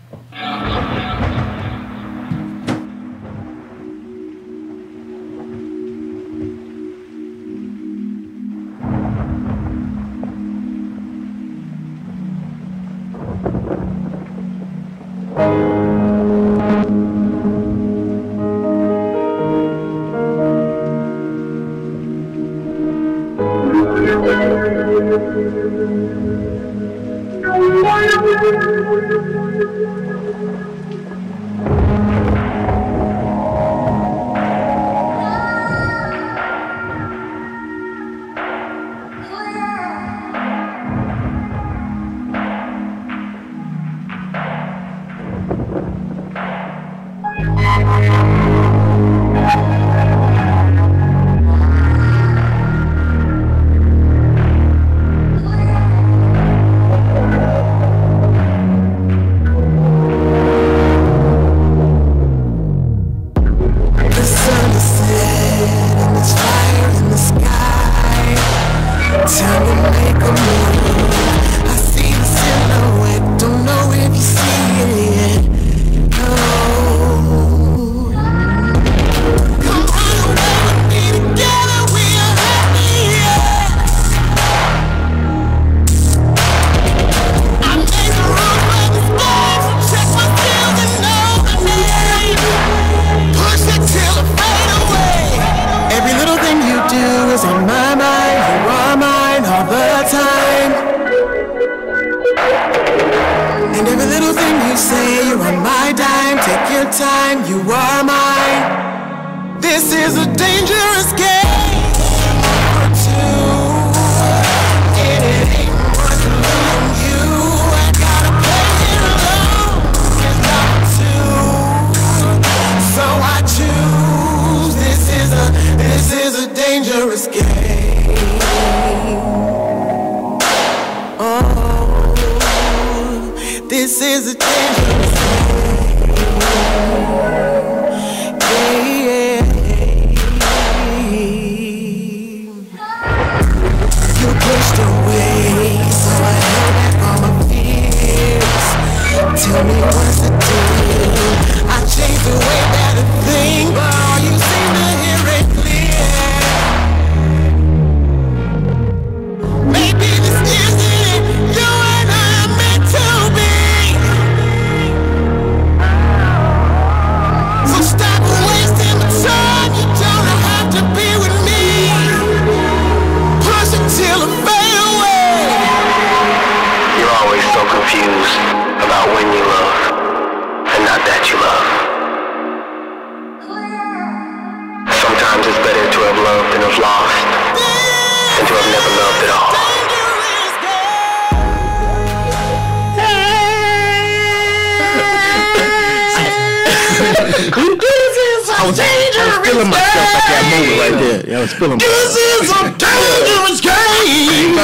I was feeling myself at that moment right there. Yeah, I was feeling myself. This is a dangerous game.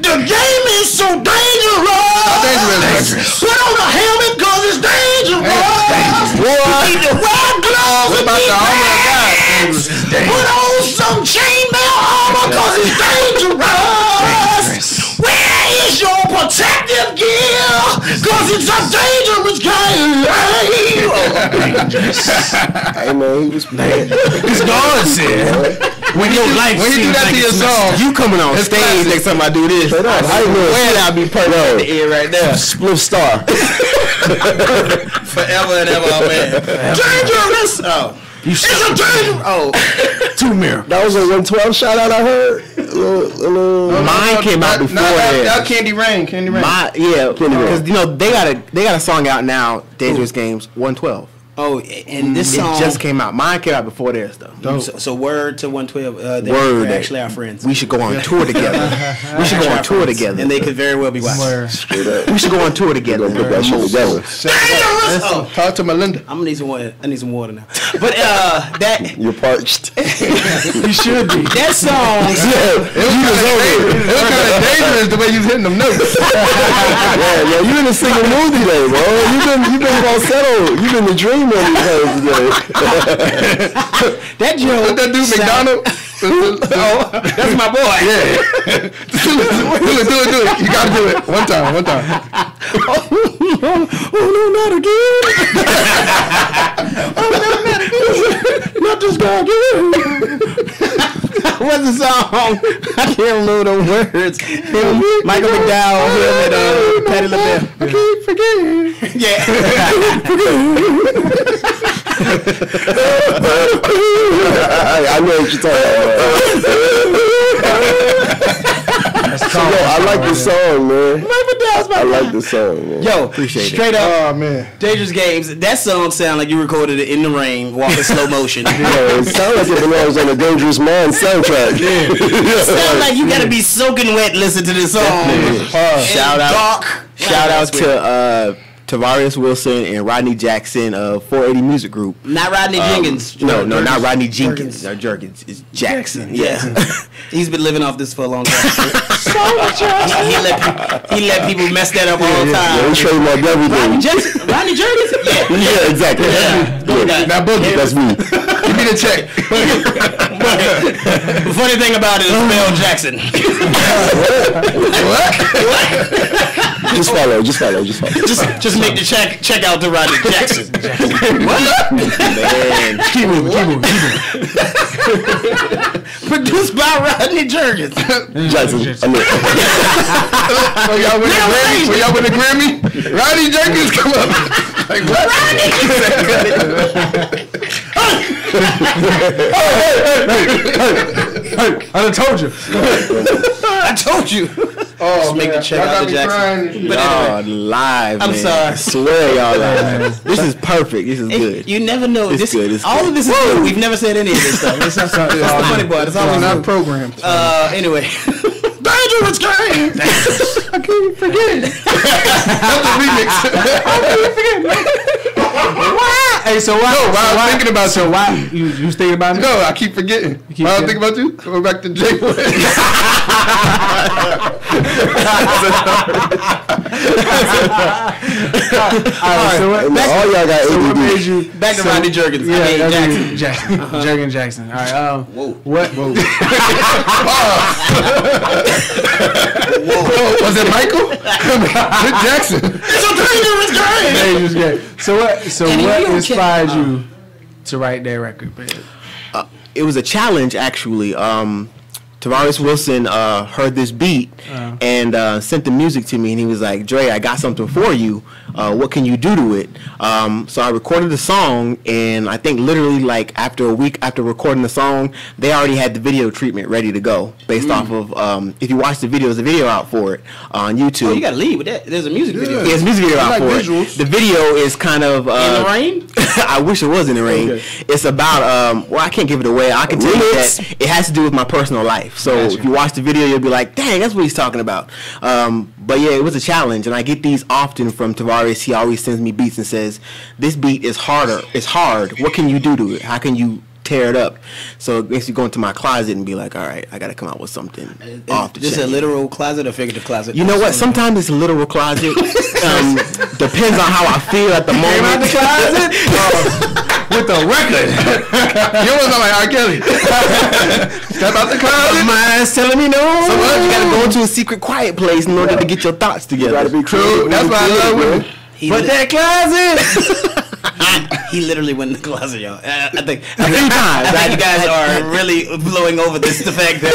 The game is so dangerous. Put on a helmet cause it's dangerous. You need to wear gloves and put on some chainmail armor cause it's dangerous. Where is your protective gear? Cause it's a dangerous game. Hey man, he was playing. It's God said. When you do that to your song, you coming on stage next time I do this. I know where I'll be perfect at the end right there. Split star. Forever and ever, man. Dangerous. Oh. It's a dangerous. Oh. 2 mirrors. That was a 112 shout out I heard. Mine came out before that. Candy Rain. Because they got a song out now, Dangerous Games 112. Oh, and this song it just came out. Mine came out before theirs though. So word to 112. Word. They're actually our friends. We should go on tour together. We should go on tour together, and they could very well be watching. We should go on tour together. Put that shit together. Talk to Melinda. I'm gonna need some water. I need some water now. But that you're parched. You should be. That song. It was kind of dangerous the way you was hitting them notes. Yeah, you in the singing mood today, bro. You been falsetto. You been the dream on these guys today. That joke. What that dude McDonald? That's my boy. Yeah. do it. You gotta do it. One time. Oh no, not again. Oh no, not again. Not this guy again. What's the song? I can't remember the words. Michael McDowell, him and Patti LaBelle. I keep forgetting. Yeah. I know what you're talking about. I like the song, man. I like the song, man. Yo, appreciate straight it. up, Oh man, Dangerous Games. That song sound like you recorded it in the rain, walking slow motion. Yeah, it sounds like it belongs on the Dangerous Mind soundtrack. It sounds like you gotta be soaking wet listening to this song. Shout out. Dark. Shout out to Tavarius Wilson and Rodney Jackson of 480 Music Group. Not Rodney Jenkins. No, not Rodney Jenkins. No, Jerkins. It's Jackson. Yeah. He's been living off this for a long time. he let people mess that up all the time. Yeah, he trademarked everything. Rodney Jenkins? Yeah, exactly. Yeah. now Boogie, That's me. give me the check. The funny thing about it is spelled Jackson. What? Just follow. Just make the check out to Rodney Jackson. What? Man. Keep moving. Produced by Rodney Jenkins. Jackson. I mean, When y'all win the Grammy, Rodney Jenkins come up. Like what? I done told you. I told you. Oh, Just make the check out to Jackson. But anyway, Live, I'm man. sorry. I swear y'all live. This is perfect. This is good. You never know. It's good. It's all good. of this is good. We've never said any of this stuff. That's the funny part. It's always not good. programmed. Anyway. Dangerous game. I can't forget. That's the remix. Hey, so why? No, I was thinking about so why you was thinking about me? No, I keep forgetting. Why I was thinking about you? Go back to J. all y'all got So what ADD. made you Back to Rodney Jenkins. Yeah, I mean, Jackson. Jerkin Jackson. All right. What? Whoa. Was it Michael? Jackson. It's a dangerous game. So what inspired you to write that record, man? It was a challenge, actually. Tavarius Wilson heard this beat and sent the music to me, and he was like, Dre, I got something for you. What can you do to it? So I recorded the song, and I think literally like after a week after recording the song, they already had the video treatment ready to go based off of, if you watch the video, there's a video out for it on YouTube. Oh, you got to lead with that. There's a music video. Yeah, there's a music video out for visuals. it. The video is kind of... In the rain? I wish it wasn't in rain. Okay. It's about well, I can't give it away. I can tell you that it has to do with my personal life. So if you watch the video, you'll be like, dang, that's what he's talking about. But yeah, it was a challenge, and I get these often from Tavares. He always sends me beats and says, this beat is harder. It's hard. What can you do to it? How can you tear it up? So it makes you go into my closet and be like, all right, I got to come out with something off the chain. Is it a literal closet or figurative closet? You know what? Sometimes it's a literal closet. Depends on how I feel at the moment. Came out the closet with the record. You almost sound like R. Kelly. Step out the closet. Mine's telling me no. Sometimes you got to go into a secret, quiet place in order to get your thoughts together. You got to be true. That's why I love women. But that closet. He literally went in the closet, y'all. I think you guys are really blowing over the fact that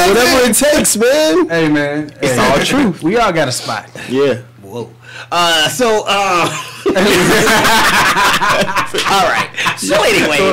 whatever it takes, man. Hey, man, it's all true. We all got a spot. Yeah. Whoa. All right. So anyway,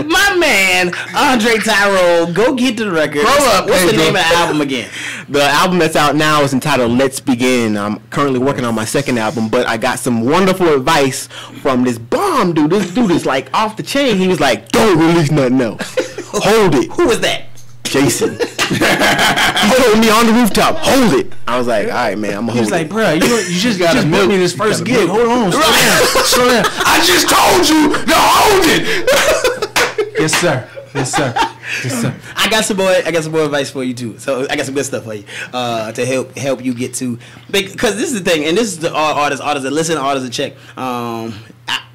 my man Andre Tyrone, go get the record. What's the name of the album again? The album that's out now is entitled Let's Begin. I'm currently working on my second album, but I got some wonderful advice from this bomb dude. This dude is like off the chain. He was like, don't release nothing else. Hold it. Who was that? Jason. He told me on the rooftop, hold it. I was like, all right, man, I'm gonna hold it. He was like, bro, you just got to milk me this first gig. Hold on, slow down. I just told you to hold it. Yes, sir. Yes, sir. Yes, sir. I got some more advice for you too. So I got some good stuff for you to help you get to, because this is the thing, and this is the artists that listen, artists that check.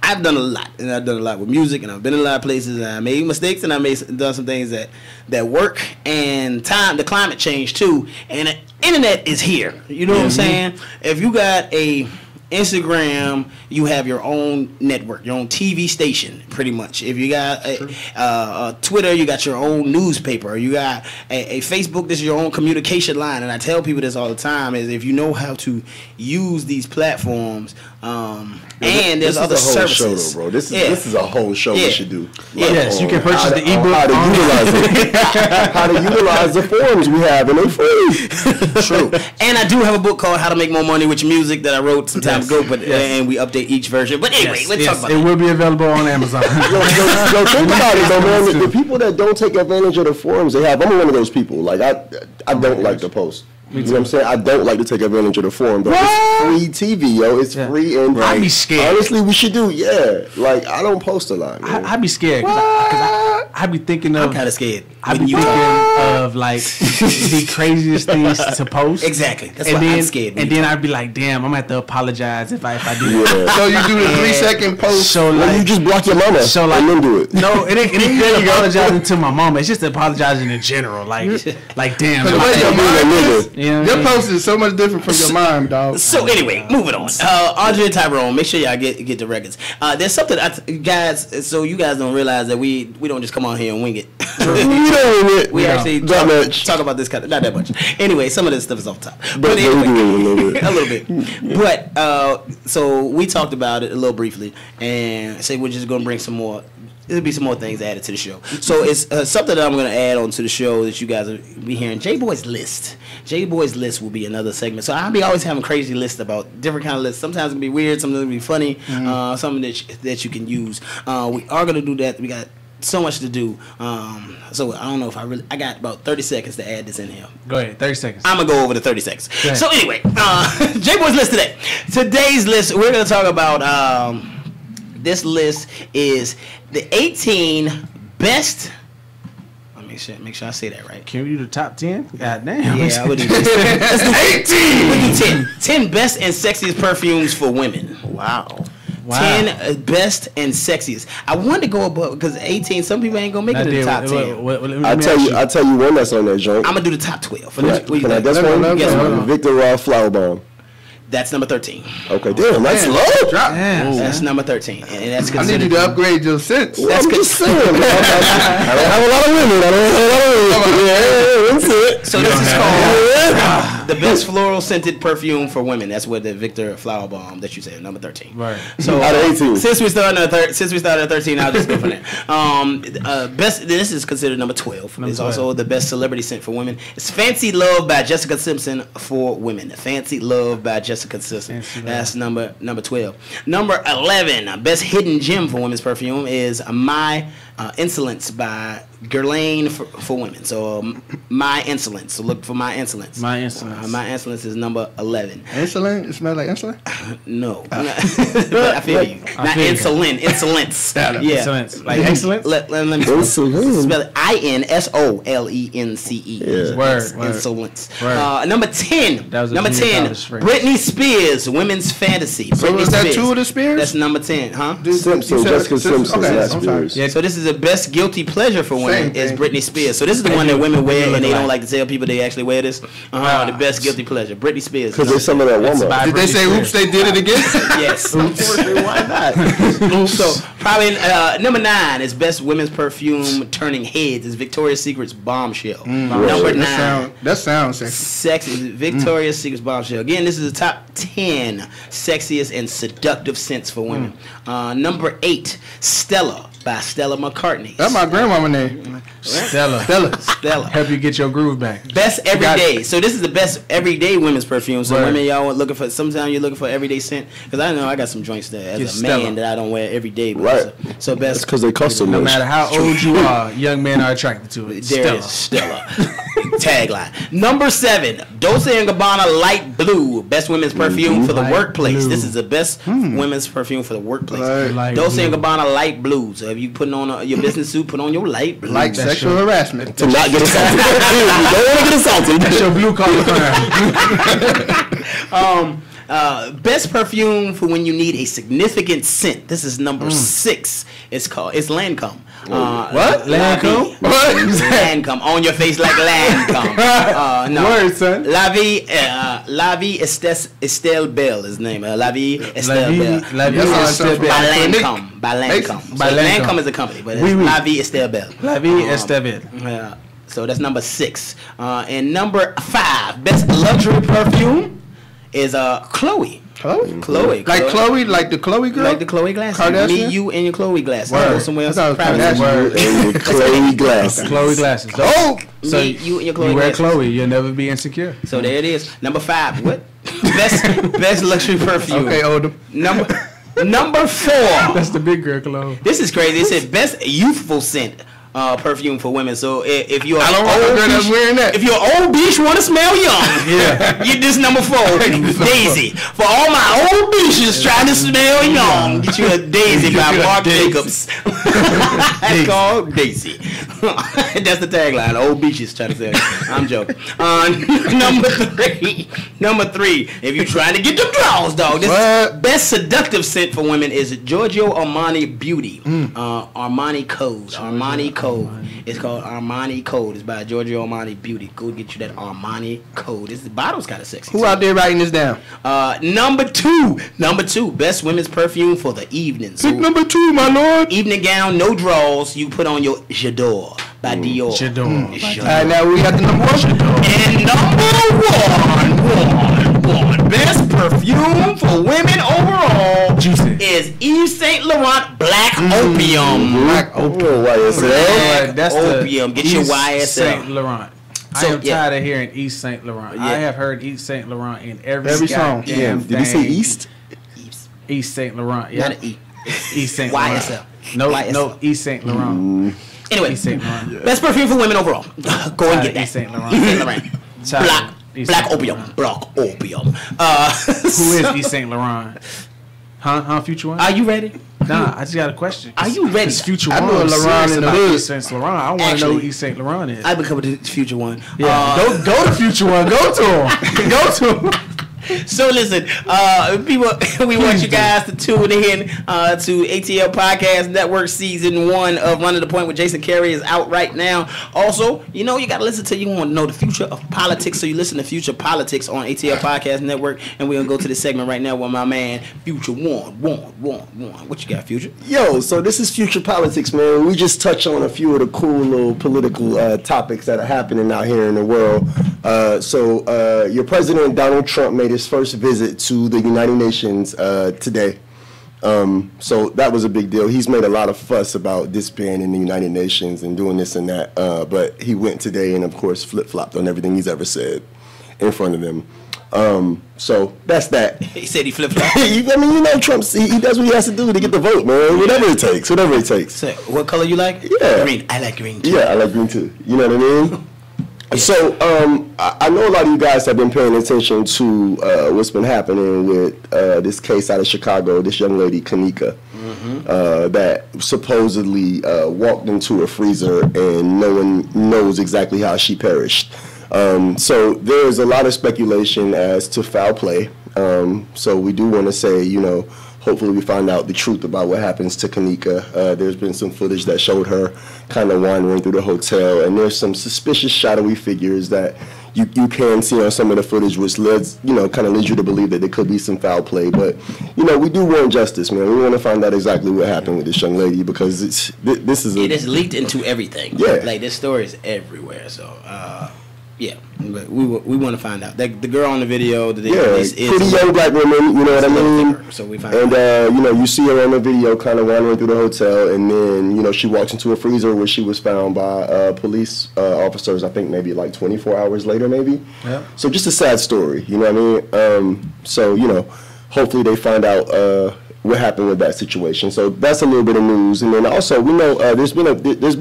I've done a lot, and I've done a lot with music, and I've been in a lot of places, and I made mistakes, and done some things that work, and the climate changed too, and the internet is here. You know what I'm saying? If you got a Instagram, you have your own network, your own TV station, pretty much. If you got a Twitter, you got your own newspaper. You got a Facebook, this is your own communication line. And I tell people this all the time, is if you know how to use these platforms, and there's other services. Show, though, bro. This is a whole show we should do. Yes, you can purchase the ebook. How to utilize it. How to utilize the forums we have, and they're free. True. And I do have a book called How to Make More Money with Your Music that I wrote some time ago, and we update each version. But anyway, let's talk about it. It will be available on Amazon. Yo, think about it though, man. The people that don't take advantage of the forums they have, I'm one of those people. Like I don't like to post. You know what I'm saying? I don't like to take advantage of the forum, but it's free TV, yo. It's free, and I'd be scared. Honestly, we should do, like, I don't post a lot, man. I'd be scared because I'd be thinking of. I'm kind of scared. I'd be thinking of like the craziest things to post. Exactly. That's why I'm scared. And then I'd be like, damn, I'm gonna have to apologize if I do that. So you do the 3-second post. So like, you just block your mama. So like, and then do it. No, it ain't even apologizing to my mama. It's just apologizing in general. Like damn. Your post is so much different from your mind, dog. So anyway, moving on. Andre and Tyrone, make sure y'all get the records. There's something, guys. So you guys don't realize that we don't just come on here and wing it. We actually talk about this kind of, not that much. Anyway, some of this stuff is off top, but anyway, a little bit. But so we talked about it a little briefly, and say we're just gonna bring some more. There'll be some more things added to the show. So it's something that I'm going to add on to the show that you guys will be hearing. J-Boy's List. J-Boy's List will be another segment. So I'll be always having crazy lists about different kind of lists. Sometimes it's going to be weird. Sometimes it's going to be funny. Something that you can use. We are going to do that. We got so much to do. So I don't know if I got about 30 seconds to add this in here. Go ahead, 30 seconds. I'm going to go over the 30 seconds. So anyway, J-Boy's List today. Today's list, we're going to talk about... this list is the 18 best. Let me make sure I say that right. Can we do the top 10? God damn. Yeah, I would do this. 18. We do 10 best and sexiest perfumes for women. Wow. 10 best and sexiest. I wanted to go above because 18. Some people ain't gonna make it to the top 10. I tell you one that's on that joint. I'm gonna do the top 12. Can I guess one? Victor Roth Flower Bomb. That's number 13. Okay, damn, that's low. That's number 13, and that's I need you to upgrade your sense. That's I'm just saying. I don't have a lot of women. Yeah, that's it. So this is called The best floral scented perfume for women. That's what the Victor Flower Bomb that you said, number 13. Right. So Out of 18. since we started at 13, I'll just go for that. Best. This is considered number 12. It's also the best celebrity scent for women. It's Fancy Love by Jessica Simpson for women. Fancy Love by Jessica Simpson. That's number 12. Number 11. Best hidden gem for women's perfume is My Insolence by Guerlain for women. So My Insolence. So look for My Insolence. My Insolence. My Insolence is number 11. Insulin? It smells like insulin? No. But I feel you. Not insolent. Insolence. Yeah. Insolence. Like excellence? Let me spell it. INSOLENCE. Yeah. Word. Insolence. Word. Number 10. That was a Number junior 10. college phrase. Britney Spears, Women's Fantasy. So Britney was that Spears. two of the Spears? That's number 10, huh? Simpson, Jessica Simpson. Okay, That's I'm sorry. Spears. Yeah, so this is the best guilty pleasure for women is Britney Spears. So this is the one that women wear and they don't like to tell people they actually wear this. The best guilty pleasure, Britney Spears. Because there's some of that woman. Did they say, oops, they did it again? Yes. Why not? So probably number 9 is best women's perfume turning heads is Victoria's Secret's Bombshell. Number 9. That sounds sexy. Sexy Victoria's Secret's Bombshell. Again, this is the top 10 sexiest and seductive scents for women. Number 8, Stella by Stella McCartney. That's my grandmama name. Stella. Help you get your groove back. Best everyday. So this is the best everyday women's perfume. So women, y'all looking for. Sometimes you're looking for everyday scent. Because I know I got some joints that as a man that I don't wear every day. Right. So best. Because they custom. No matter how old you are, young men are attracted to it. There is Stella. Tagline. Number 7, Dolce & Gabbana Light Blue, best women's perfume for the workplace. This is the best women's perfume for the workplace. Dolce & Gabbana Light Blue. So if you putting on your business suit, put on your light blue. Like sexual harassment. To not get assaulted. You don't want to get assaulted. That's your blue collar crime. Best perfume for when you need a significant scent. This is number 6. It's Lancome. What? Lancome? What? Lancome on your face like Lancome. No. Word, son. La Vie Estelle Belle is the name. La Vie Estelle Belle. La Vie Estelle Belle. By Lancome. Lancome is a company, but it's La Vie Estelle Belle. La Vie Estelle Belle. So that's number 6. And number 5, best luxury perfume is Chloe. Chloe? Like Chloe, like the Chloe girl? Like the Chloe glasses. Kardashian? Me, you, and your Chloe glasses. Word. Go somewhere else. I thought it was Private. And your Chloe glasses. Chloe glasses. Oh! So you and your Chloe You wear glasses. Chloe, you'll never be insecure. So there it is. Number 5. What? best luxury perfume. Okay, Odom. Number 4. That's the big girl Chloe. This is crazy. It said best youthful scent. Perfume for women. So if you're I don't want a girl that's wearing that. If you're an old bitch want to smell young, get this number 4, Daisy. For all my old bitches trying to smell young, get you a Daisy by Marc Jacobs. It's called Daisy. That's the tagline. Old bitches trying to smell young. I'm joking. Number 3. If you're trying to get them draws, dog. This best seductive scent for women is Giorgio Armani Beauty. Armani Code. Armani Code. It's called Armani Code. It's by Giorgio Armani Beauty. Go get you that Armani Code. The bottle's kind of sexy. Who out there writing this down? Number 2. Best women's perfume for the evening. So number 2, my lord. Evening gown, no draws. You put on your J'adore by Dior. J'adore. All right, now we got the number 1. And number 1. Best perfume for women overall is Yves Saint Laurent Black Opium. Black Opium. Black That's Opium. Get your YSL. Saint Laurent. So, I am tired of hearing East Saint Laurent. I have heard East Saint Laurent in every song. Yeah. Did you say East? East Saint Laurent. Yeah. Not an E. East Saint YSL. Laurent. No, East Saint Laurent. Anyway, East Saint Laurent. best perfume for women overall. Go and get that. East Saint Laurent. East Saint Laurent. Black Opium. Black Opium. Who is East Saint Laurent? Huh? Future One? Are you ready? Nah, I just got a question. Are you ready? It's Future I One. know Laurent in the hood. East Saint Laurent. I want to know who East Saint Laurent is. I become the Future One. Yeah. Go to Future One. Go to him. Go to him. So listen, people, we want you guys to tune in to ATL Podcast Network Season 1 of Running the Point with Jason Carey is out right now. Also, you got to listen to, you want to know the future of politics, so you listen to Future Politics on ATL Podcast Network, and we're going to go to this segment right now with my man, Future One. What you got, Future? Yo, so this is Future Politics, man. We just touch on a few of the cool little political topics that are happening out here in the world. So your president, Donald Trump, made his first visit to the United Nations today. So that was a big deal. He's made a lot of fuss about this being in the United Nations and doing this and that. But he went today and, of course, flip-flopped on everything he's ever said in front of them. So that's that. He said he flip-flopped. I mean, you know, Trump, he does what he has to do to get the vote, man. Whatever it takes. Whatever it takes. So, what color you like? Yeah. Green. I like green, too. Yeah, I like green, too. You know what I mean? So, I know a lot of you guys have been paying attention to what's been happening with this case out of Chicago, this young lady, Kanika, that supposedly walked into a freezer and no one knows exactly how she perished. So there's a lot of speculation as to foul play. So we do want to say, you know, hopefully we find out the truth about what happens to Kanika. There's been some footage that showed her kind of wandering through the hotel, and there's some suspicious shadowy figures that you can see on some of the footage, which kind of leads you to believe that there could be some foul play. But, you know, we do want justice, man. We want to find out exactly what happened with this young lady, because this is it is leaked into everything. Yeah. Like, this story is everywhere, so... yeah, but we want to find out. The girl on the video, is pretty young black woman, you know what I mean? So we find out. And, you know, you see her on the video kind of wandering through the hotel, and then, you know, she walks into a freezer where she was found by police officers, I think maybe like 24 hours later, maybe. Yeah. So just a sad story, you know what I mean? So, you know, hopefully they find out what happened with that situation. So that's a little bit of news. And then also, we know there's been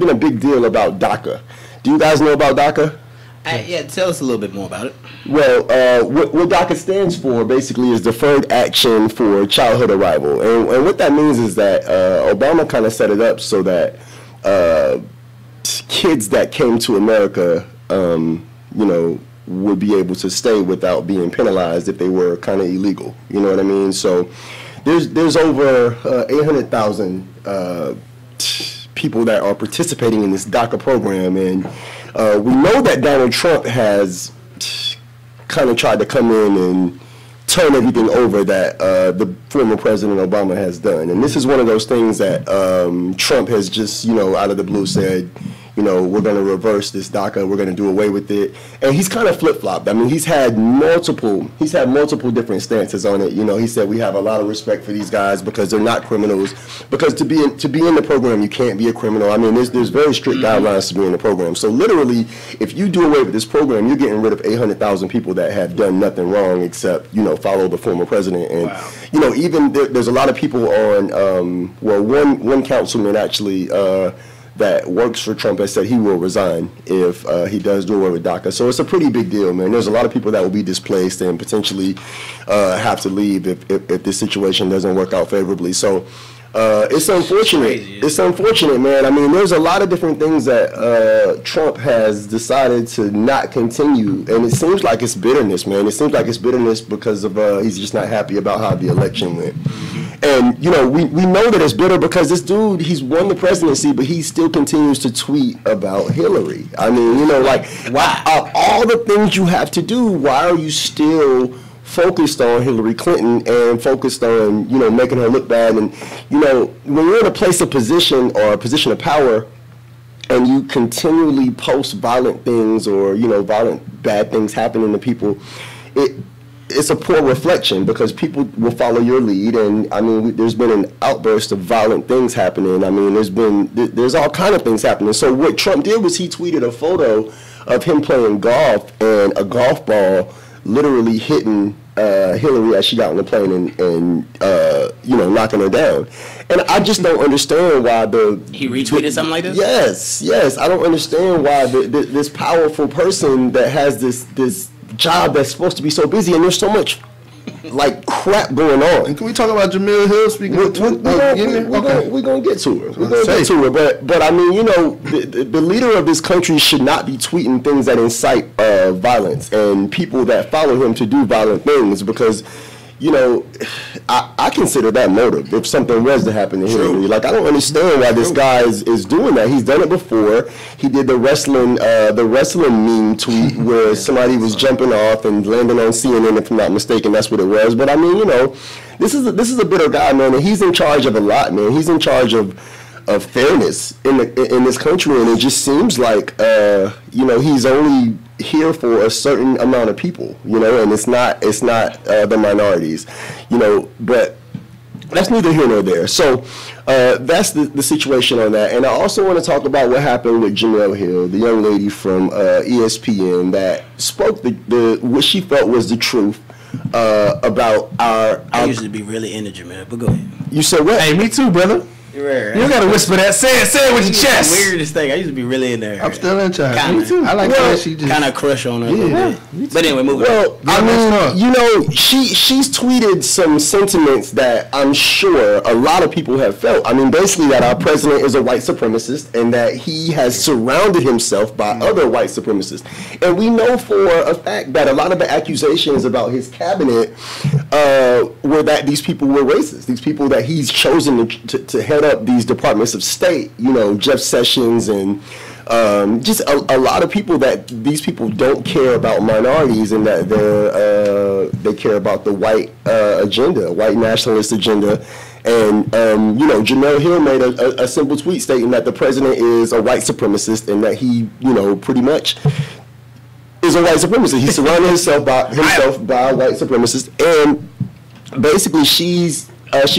a big deal about DACA. Do you guys know about DACA? Yeah, tell us a little bit more about it. Well, what DACA stands for basically is Deferred Action for Childhood Arrival. And what that means is that Obama kind of set it up so that kids that came to America, you know, would be able to stay without being penalized if they were kind of illegal. You know what I mean? So there's over 800,000 people that are participating in this DACA program, and we know that Donald Trump has kind of tried to come in and turn everything over that the former President Obama has done. And this is one of those things that Trump has just, you know, out of the blue said, you know, we're going to reverse this DACA, we're going to do away with it. And he's kind of flip-flopped. I mean, he's had multiple different stances on it. You know, he said we have a lot of respect for these guys because they're not criminals. Because to be in the program, you can't be a criminal. I mean, there's very strict guidelines to be in the program. So literally, if you do away with this program, you're getting rid of 800,000 people that have done nothing wrong except, you know, follow the former president. And, you know, even there's a lot of people on, one councilman actually, that works for Trump has said he will resign if he does do away with DACA. So it's a pretty big deal, man. There's a lot of people that will be displaced and potentially have to leave if this situation doesn't work out favorably. So it's unfortunate. It's unfortunate, man. I mean, there's a lot of different things that Trump has decided to not continue, and it seems like it's bitterness, man. It seems like it's bitterness because of he's just not happy about how the election went. And, you know, we know that it's bitter because this dude, he's won the presidency, but he still continues to tweet about Hillary. I mean, you know, like, why? All the things you have to do, why are you still focused on Hillary Clinton and focused on, you know, making her look bad? And, you know, when you're in a place of position or a position of power and you continually post violent things or, you know, bad things happening to people, it's a poor reflection because people will follow your lead. And I mean, there's been an outburst of violent things happening. I mean, there's all kind of things happening. So what Trump did was he tweeted a photo of him playing golf and a golf ball literally hitting Hillary as she got on the plane and you know, knocking her down. And I just don't understand why he retweeted something like this? Yes. I don't understand why this powerful person that has this job that's supposed to be so busy, and there's so much like crap going on. And can we talk about Jamil Hill? Speaking we're gonna get to her. We're gonna get to her. But I mean, you know, the leader of this country should not be tweeting things that incite violence and people that follow him to do violent things, because, you know, I consider that motive if something was to happen to Hillary. Like, I don't understand why this guy is doing that. He's done it before. He did the wrestling meme tweet where somebody was jumping off and landing on CNN, if I'm not mistaken. That's what it was. But I mean, you know, this is a bitter guy, man, and he's in charge of a lot, man. He's in charge of fairness in this country, and it just seems like you know, he's only here for a certain amount of people, you know, and it's not the minorities, you know, but that's neither here nor there. So that's the situation on that. And I also want to talk about what happened with Jemele Hill, the young lady from ESPN that spoke the what she felt was the truth about our I usually be really into Jemele, but go ahead. You said what? Hey, me too, brother. Right. You gotta whisper that. Say it with your chest. Weirdest thing. I used to be really in there. I'm still into her. Kinda. Me too. I like that she just kind of crush on her. Yeah. But anyway, moving Well, on. I mean, you know, she's tweeted some sentiments that I'm sure a lot of people have felt. I mean, basically that our president is a white supremacist and that he has surrounded himself by other white supremacists. And we know for a fact that a lot of the accusations about his cabinet were that these people were racist. These people that he's chosen to head up these departments of state, you know, Jeff Sessions and just a lot of people, that these people don't care about minorities and that they care about the white agenda, white nationalist agenda. And, you know, Jemele Hill made a simple tweet stating that the president is a white supremacist and that he, you know, pretty much is a white supremacist. He surrounded himself by white supremacists. And basically she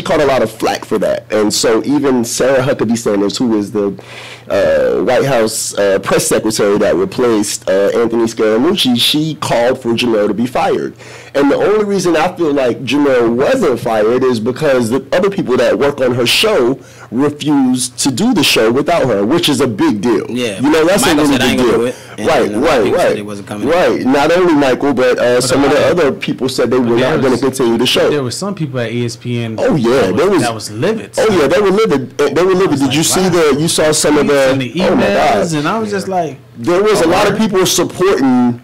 caught a lot of flack for that. And so even Sarah Huckabee Sanders, who is the White House press secretary that replaced Anthony Scaramucci, she called for Jemele to be fired. And the only reason I feel like Jemele wasn't fired is because the other people that work on her show refused to do the show without her, which is a big deal. Yeah, you know, that's Michael a really big deal. Right. Wasn't coming right. Not only Michael, but some of the other people said they were not going to continue the show. There were some people at ESPN. Oh yeah, that was livid. Oh yeah, they were livid. They were livid. Did you see you saw some of the emails, and I was just like, there was a lot of people supporting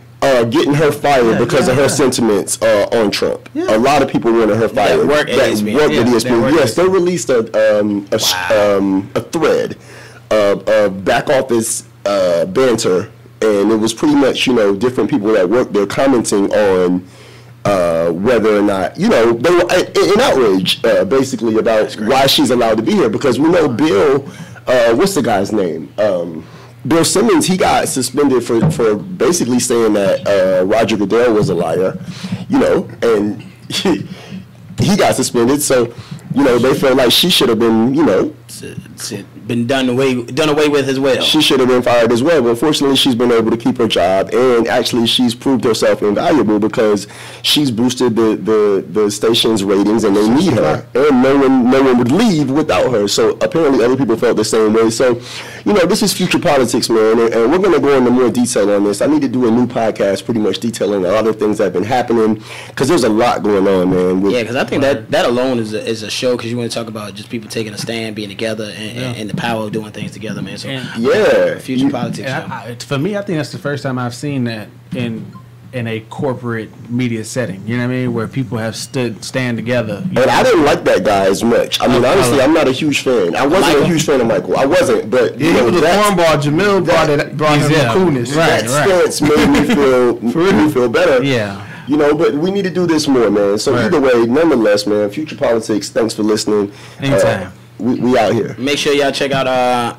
getting her fired because of her sentiments on Trump. Yeah. A lot of people wanted her fired. That worked at ESPN. Yes, they released a thread of back office banter, and it was pretty much, you know, different people that work there commenting on whether or not, you know, they were in outrage basically about why she's allowed to be here, because we know Bill, what's the guy's name? Bill Simmons, he got suspended for basically saying that Roger Goodell was a liar, you know, and he got suspended. So, you know, they felt like she should have been, you know, been done away with as well. She should have been fired as well, but fortunately she's been able to keep her job, and actually she's proved herself invaluable because she's boosted the station's ratings, and they need her, and no one would leave without her. So apparently other people felt the same way. So, you know, this is future politics, man, and we're going to go into more detail on this. I need to do a new podcast pretty much detailing a lot of things that have been happening, because there's a lot going on, man. Yeah, because I think that alone is a show, because you want to talk about just people taking a stand, being together, and the power of doing things together, man. So future politics. For me, I think that's the first time I've seen that in a corporate media setting. You know what I mean? Where people have stand together. And I didn't like that guy as much. I mean, honestly, I'm not a huge fan. I wasn't a huge fan of Michael. I wasn't, but he was a cornball. Jemele brought him the coolness. That stance made me feel better. Yeah. You know, but we need to do this more, man. So either way, nonetheless, man, future politics. Thanks for listening. Anytime. We out here. Make sure y'all check out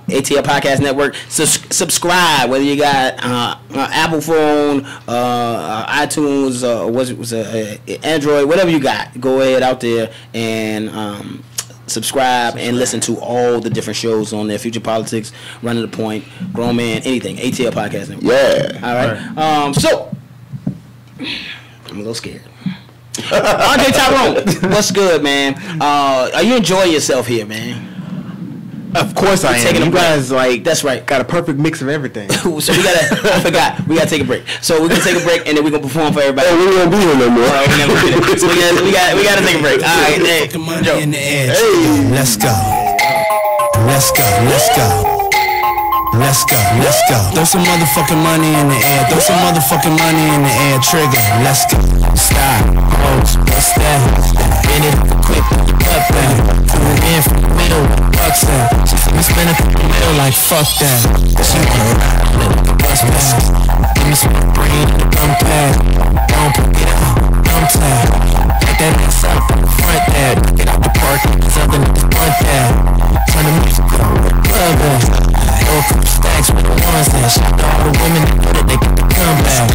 ATL Podcast Network. Subscribe, whether you got Apple phone, iTunes, was Android, whatever you got. Go ahead out there and subscribe and listen to all the different shows on there. Future Politics, Running the Point, Grown Man, anything. ATL Podcast Network. Yeah. All right. So I'm a little scared. Andre Tyrone, what's good, man? Are you enjoying yourself here, man? Of course I am. You guys, like, that's right, got a perfect mix of everything. So we gotta take a break. So we're gonna take a break and then we're gonna perform for everybody. Oh, we won't be here no more. So we gotta take a break. All right, hey, Joe. Hey, let's go. Throw some motherfucking money in the air. Trigger. Let's go. Stop. Pose. What's that? Bend it quick. Up that. Coming in from the middle. Bucks that. She said me spend a middle like fuck that. She wanna ride. Let the bus pass. Give me some green. Come pad. Don't put it out. Come tap. Take that ass up. Front that. Get out the park. Something to front that. Turn the music up. Club that. Throw a couple stacks with the ones that shot all the women that know that they get the comeback.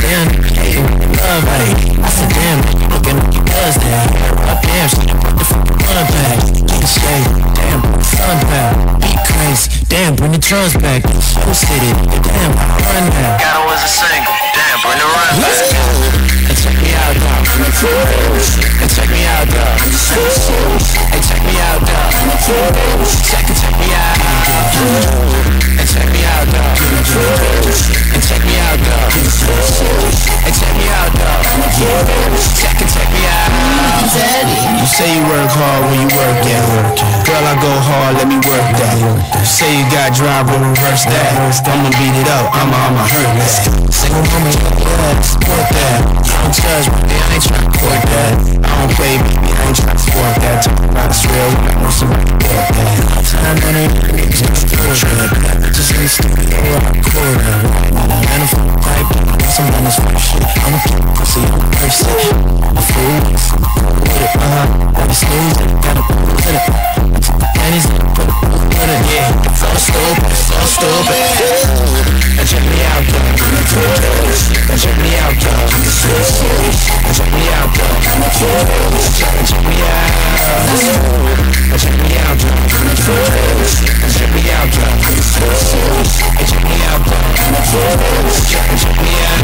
damn, hey, love, I said, damn, look at what he does there. Up damn, she brought the fucking gun back. Get the shade, damn, sun back. Be crazy, damn, bring the drums back. Show city, damn, run back. Got her as a single, damn, bring the run back. And check me out, dog. And check me out, dog. And check me out, dog. Check me out. And check me out, dog. And check me out, dog. And check me out, dog. Check me out. You say you work hard when you work out. Girl, I go hard, let me work that. You say you got drive, but reverse that. I'ma beat it up, I'ma hurt that. Single woman, yeah, support that. I don't judge, baby, I ain't tryna court that. I don't play, baby, I ain't tryna sport that. Talk about it's real, I know somebody get that. Time on it, just do it. Just in the studio, I record that. And I'm from the pipe, some on this fuck shit. I'ma keep pussy on the person. I'm a fool, with it, let me snooze it, gotta put it. Panties in, put it, yeah. So stupid. And check me out, dog. And check me out, dog. And check me out, dog. And check me out. And check me out, dog. And check me out, dog. And check me out, dog. And check me out.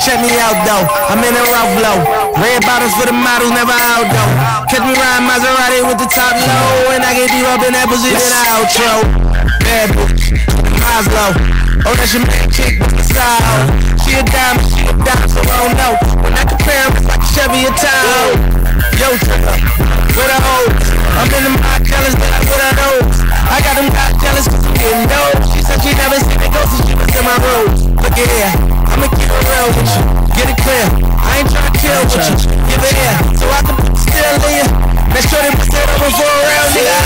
Check me out, though. I'm in a rough blow. Red bottles for the models, never out, though. Catch me riding Maserati with the top low. And I get you up in that position outro. Bad bitch, Maslow. Oh, that's your man chick with the style. She a diamond, so I don't know. When I compare them, it's like a Chevy or Tahoe. Yo, with a hoe. I'm in the mind jealous, but I with her nose. I got them guys jealous cause I'm getting dope. She said she never seen it go, so she was in my room. Look at here, I'ma keep it real with you. Get it clear, I ain't tryna kill with you. Give it here, so I can put still in you. Make sure they put it over for a real nigga.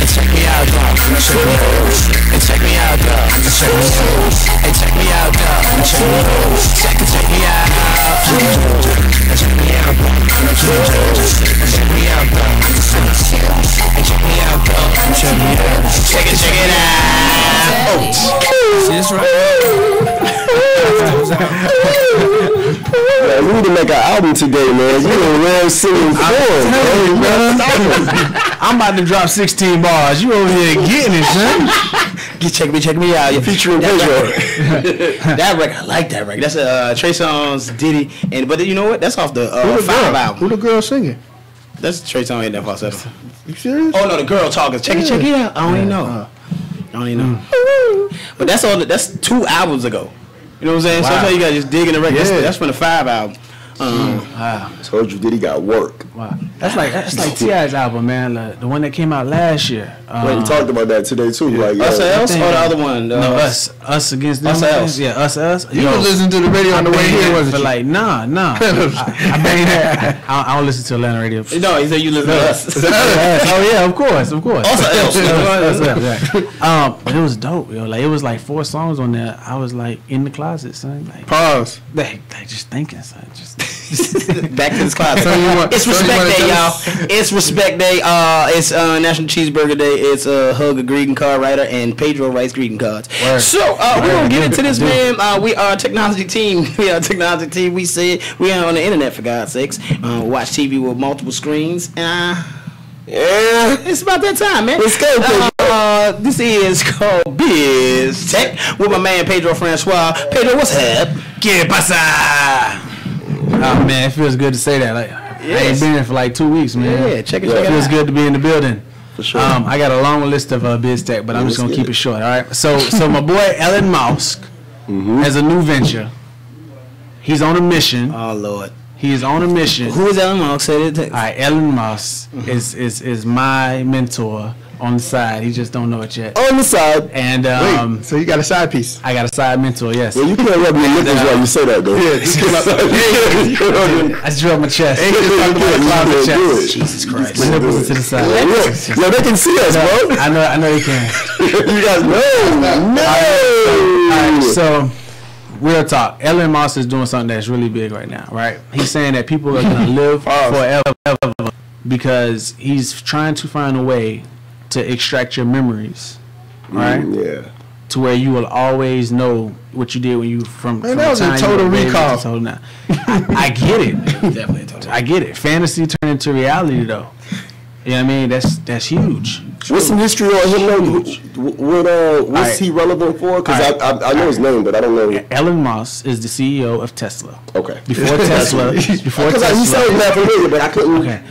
And check me out, dog. And check me out, dog. And check me out. And check me out, dog. And check me out. Check me out. And check me out, dog. And check me out, dog. And check me out, dog. Check me out. Check it out. See this right? Man, we need to make an album today, man. You in rare singing form, man. I'm about to drop 16 bars. You over here getting it, son. Check me out. You're Featuring visual. That record, I like that record. That's Trey Songz, Diddy, but you know what? That's off the 5 album. Who the girl singing? That's Trey Songz in that falsetto. You serious? Oh no, the girl talking. Check it out. I don't even know. I don't even know. But that's all. That's 2 albums ago. You know what I'm saying? Wow. Sometimes you gotta just dig in the record. Yeah. That's from the 5 album. Wow. Told you, Diddy got work. Wow. That's like T.I.'s album, man. The one that came out last year. Wait, you talked about that today too. Like, Us or the other one? No, Us against them. Us. Yeah, Us. You was listening to the radio on the way here, wasn't you? Like, nah. I bang that. I don't listen to Atlanta radio. No, he said you listen to Us. Oh yeah, of course. Us. But it was dope, yo. Like it was like 4 songs on there. I was like in the closet, son. Like Pause. Like just thinking, son. Just back to this closet. It's respect day, y'all. It's respect day. It's National Cheeseburger Day. It's Hug a greeting card writer, and Pedro writes greeting cards. Word. So we're gonna get into this, man. We are a technology team. We say it. We are on the internet, for God's sakes. Watch TV with multiple screens. Yeah, it's about that time, man. Let's go, this is called Biz Tech with my man Pedro Francois. Pedro, what's up? ¿Qué pasa? Oh man, it feels good to say that. Like I ain't been here for like 2 weeks, man. Yeah, check it It feels good to be in the building. For sure. I got a long list of biz tech, but I'm just gonna keep it short. All right. So my boy Elon Musk has a new venture. He's on a mission. Oh Lord. He is on a mission. Who is Elon Musk? Say it. All right, Elon Musk is my mentor on the side. He just don't know it yet. On the side. And Wait, so you got a side piece? I got a side mentor. Yes. Well, you can't rub your nipples while you say that, though. Yeah, I just rubbed my chest. Ain't just talking about the cloud of chest. Jesus Christ. My nipples are to the side. Yeah, they can see us, bro. I know you can. You guys know. No. All right, so real talk. Elon Musk is doing something that's really big right now, right? He's saying that people are going to live forever because he's trying to find a way to extract your memories, right? Yeah. to where you will always know what you did when you from. Man, that was a total recall. I get it. Definitely a total. I get it. Fantasy turned into reality, though. You know what I mean? That's huge. What's some history on him? What's he relevant for? Because I know his name, but I don't know. Elon Musk is the CEO of Tesla. Okay. Before Tesla, he sounded that familiar, but I couldn't. Okay.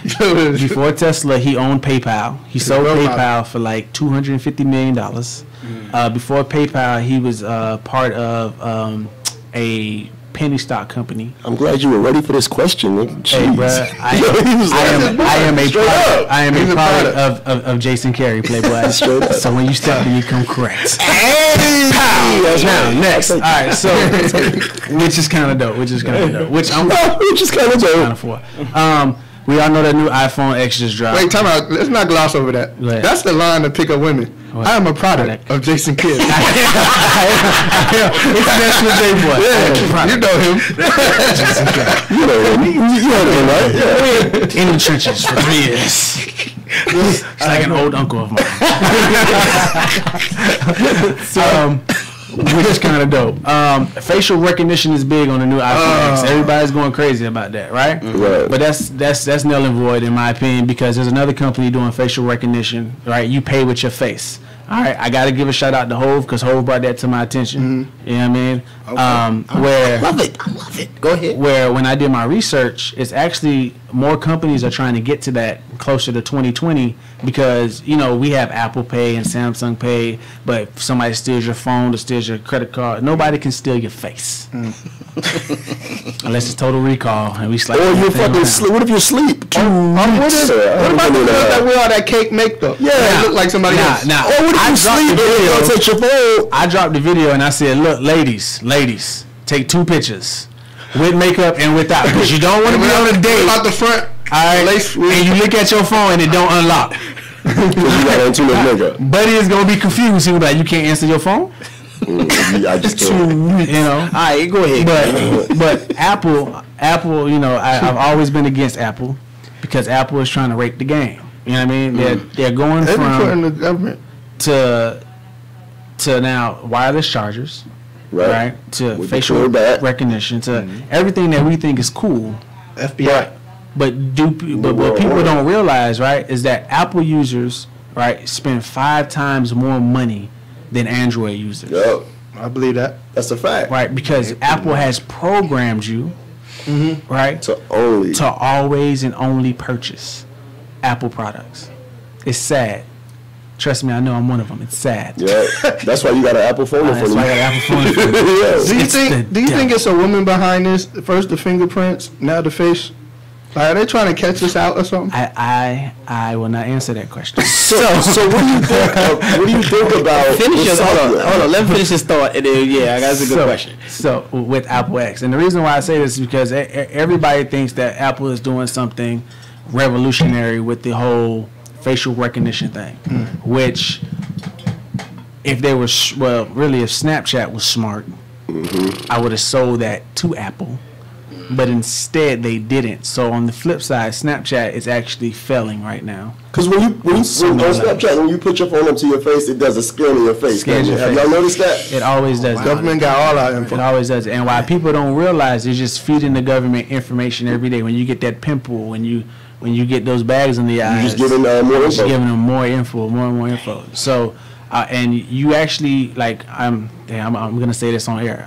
Before Tesla, he owned PayPal. He sold PayPal for like $250 million. Before PayPal, he was part of a penny stock company. I'm glad you were ready for this question, nigga. Hey, bro, I am a product of JCSquared, Playboy. So when you step in, you come correct. Hey, now next. All right, so which is kind of dope. Which is kind of dope. For. We all know that new iPhone X just dropped. Wait, time out. Let's not gloss over that. That's the line to pick up women. What? I am a product of JCSquared. International J-Boy. Yeah, you know him. You know him, right? Yeah. In the trenches for 3 years. It's like an old uncle of mine. Which is kind of dope. Facial recognition is big on the new iPhone X. Everybody's going crazy about that, right? Right. But that's null and void in my opinion, because there's another company doing facial recognition, right? You pay with your face. All right, I got to give a shout out to Hove, because Hove brought that to my attention. You know what I mean? Okay. Where I love it. Go ahead. Where when I did my research, it's actually more companies are trying to get to that closer to 2020, because we have Apple Pay and Samsung Pay, but if somebody steals your phone or steals your credit card, nobody can steal your face unless it's total recall and we slap. Or you fucking sleep. What if you sleep? What about the girl that wear all that cake makeup? Yeah, it look like somebody else. Or what if you sleep and you take your phone? I dropped the video and I said, look, ladies, take 2 pictures with makeup and without, because you don't want to be on a date. Out the front. All right, and you look at your phone and it don't unlock. Because you got on too much makeup. Buddy is gonna be confused. He was like, "You can't answer your phone." I just All right, go ahead. But Apple, I've always been against Apple, because Apple is trying to rape the game. You know what I mean? They're going from the government to now wireless chargers, right? To with facial recognition, to everything that we think is cool. FBI. But what people don't realize, right, is that Apple users, right, spend 5 times more money than Android users. Yep. I believe that. That's a fact. Right, because Apple has programmed you, right, to always and only purchase Apple products. It's sad. Trust me, I know I'm one of them. It's sad. Yeah, that's why you got an Apple phone in front of you. That's why I got an Apple phone in front of me. Do you think it's a woman behind this? First the fingerprints, now the face. Are they trying to catch us out or something? I will not answer that question. So what do you think? What do you think about? Hold on. Let me finish this thought. And then, that's a good question. So with Apple X, and the reason why I say this is because everybody thinks that Apple is doing something revolutionary with the whole facial recognition thing, which if they were if Snapchat was smart, I would have sold that to Apple. But instead, they didn't. So on the flip side, Snapchat is actually failing right now. Because on Snapchat, when you put your phone up to your face, it does a scan in your face. Have y'all noticed that? It always does. Government got all our info. It always does. And why people don't realize, it's just feeding the government information every day. When you get that pimple, when you get those bags in the eyes, you're just giving more info. Just giving them more and more info. So, and you actually I'm gonna say this on air.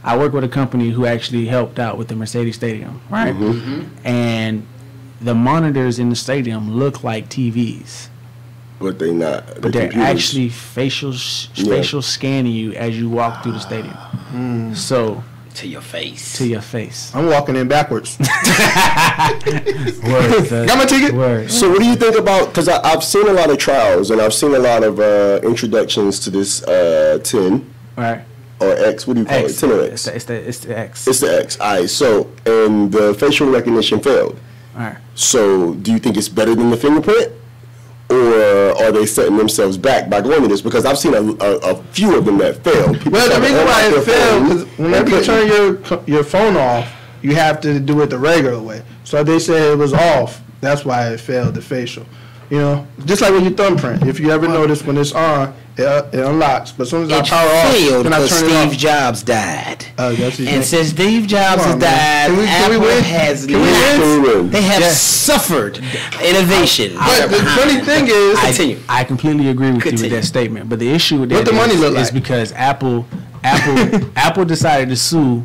I work with a company who actually helped out with the Mercedes Stadium, right? And the monitors in the stadium look like TVs. But they're not. But they're actually facial scanning you as you walk through the stadium. So to your face. I'm walking in backwards. Word, got my ticket? Word. So what do you think about, because I've seen a lot of trials and I've seen a lot of introductions to this 10. Right. Or X, what do you call it? 10 or X? It's the X. It's the X. All right, so, and the facial recognition failed. All right. So, do you think it's better than the fingerprint? Or are they setting themselves back by going to this? Because I've seen a few of them that failed. Well, the reason why it failed is whenever you turn your phone off, you have to do it the regular way. So they said it was off. That's why it failed, the facial. You know, just like when you thumbprint. If you ever notice when it's on, it unlocks. But as soon as I power off, then I turn it off. Steve Jobs died. And since Steve Jobs has died, Apple has not. They have suffered innovation. But the funny thing is, I completely agree with you with that statement. But the issue with that what the money look is like? because Apple decided to sue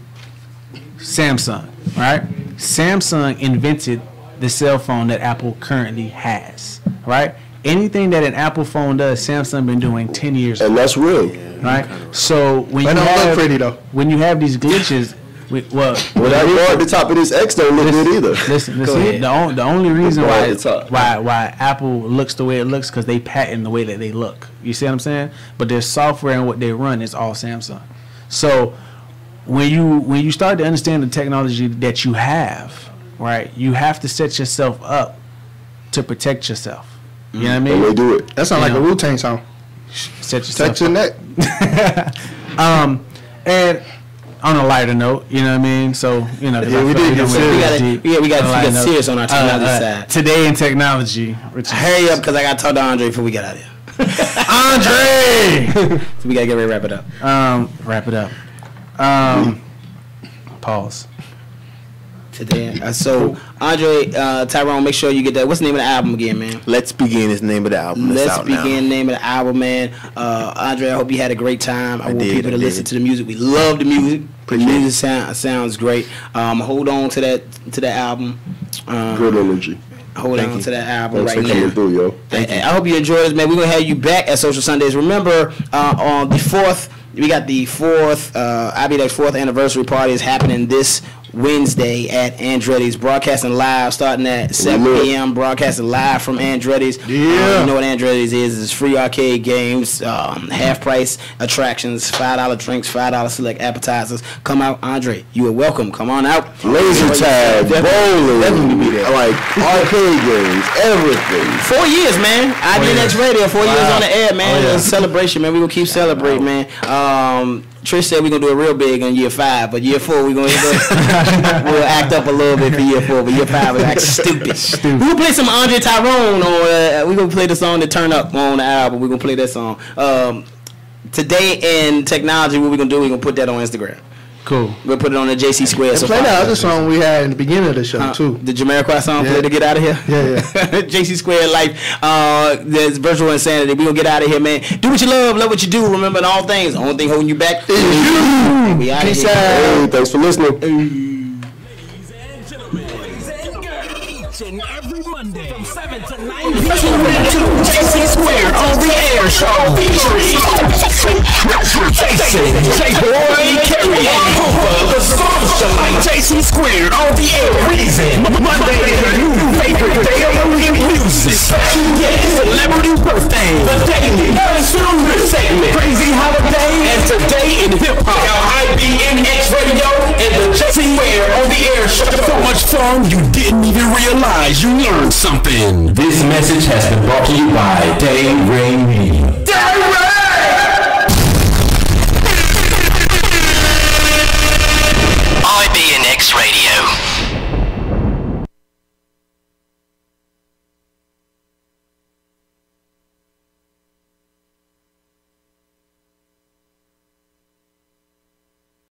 Samsung. Right? Samsung invented the cell phone that Apple currently has. Right? Anything that an Apple phone does, Samsung been doing 10 years ago. And that's real. Right? So when they don't look pretty though. When you have these glitches, that bar at the top of this X don't look good either. Listen. The only reason why Apple looks the way it looks because they patent the way that they look. You see what I'm saying? But their software and what they run is all Samsung. So when you start to understand the technology that you have, right, you have to set yourself up to protect yourself. You know what I mean? And they do it. That sounds like a Wu-Tang song. Set yourself Touch your neck. And on a lighter note, you know what I mean? So, you know, we got to get serious on our technology side. Today in technology. Hurry up because I got to talk to Andre before we get out of here. Andre! So we got to get ready to wrap it up. Wrap it up. Pause. Today. So, Andre, Tyrone, make sure you get that. What's the name of the album again, man? Let's Begin is the name of the album. Let's Begin, name of the album, man. Andre, I hope you had a great time. I want people to listen to the music. We love the music. The music sounds great. Hold on to that album. Good energy. Hold on to that album Thanks right for coming through, yo. I hope you enjoy this, man. We're going to have you back at Social Sundays. Remember, on the 4th, we got the IBNX 4th anniversary party is happening this Wednesday at Andretti's, broadcasting live starting at 7 p.m. broadcasting live from Andretti's. You know what Andretti's is. It's free arcade games, half price attractions, $5 drinks, $5 select appetizers. Come out, Andre. You are welcome. Come on out. Laser tag, bowling, like arcade games, everything. 4 years, man. IBNX Radio, 4 years on the air, man. It's a celebration, man. We gonna keep celebrating, man. Trish said we're going to do it real big on year 5, but year 4 we're going to we'll act up a little bit for year 4, but year 5 we'll act stupid. We're going to play some Andre Tyrone on, we're going to play the song that Turn Up on the album. We're going to play that song. Today in technology, what we're going to do, we're going to put that on Instagram. Cool. We'll put it on the JCSquared. So play that other song we had in the beginning of the show, too. The Jamiroquai song, play to get out of here? Yeah. JCSquared Life, there's virtual insanity. We're going to get out of here, man. Do what you love what you do. Remember, in all things, the only thing holding you back is you. We out of here. Hey, thanks for listening. Every Monday from 7 to 9 p.m. JCSquared on the air show featuring JCSquared Carry the song like JCSquared on the air. Reason Monday is a new favorite day of the week. Music, special guests, celebrity birthday, the daily unfiltered segment, crazy holiday, and today in hip hop. IBNX Radio and the JCSquared on the air show. So much fun you didn't even realize you learned something. This message has been brought to you by Day Ray Media.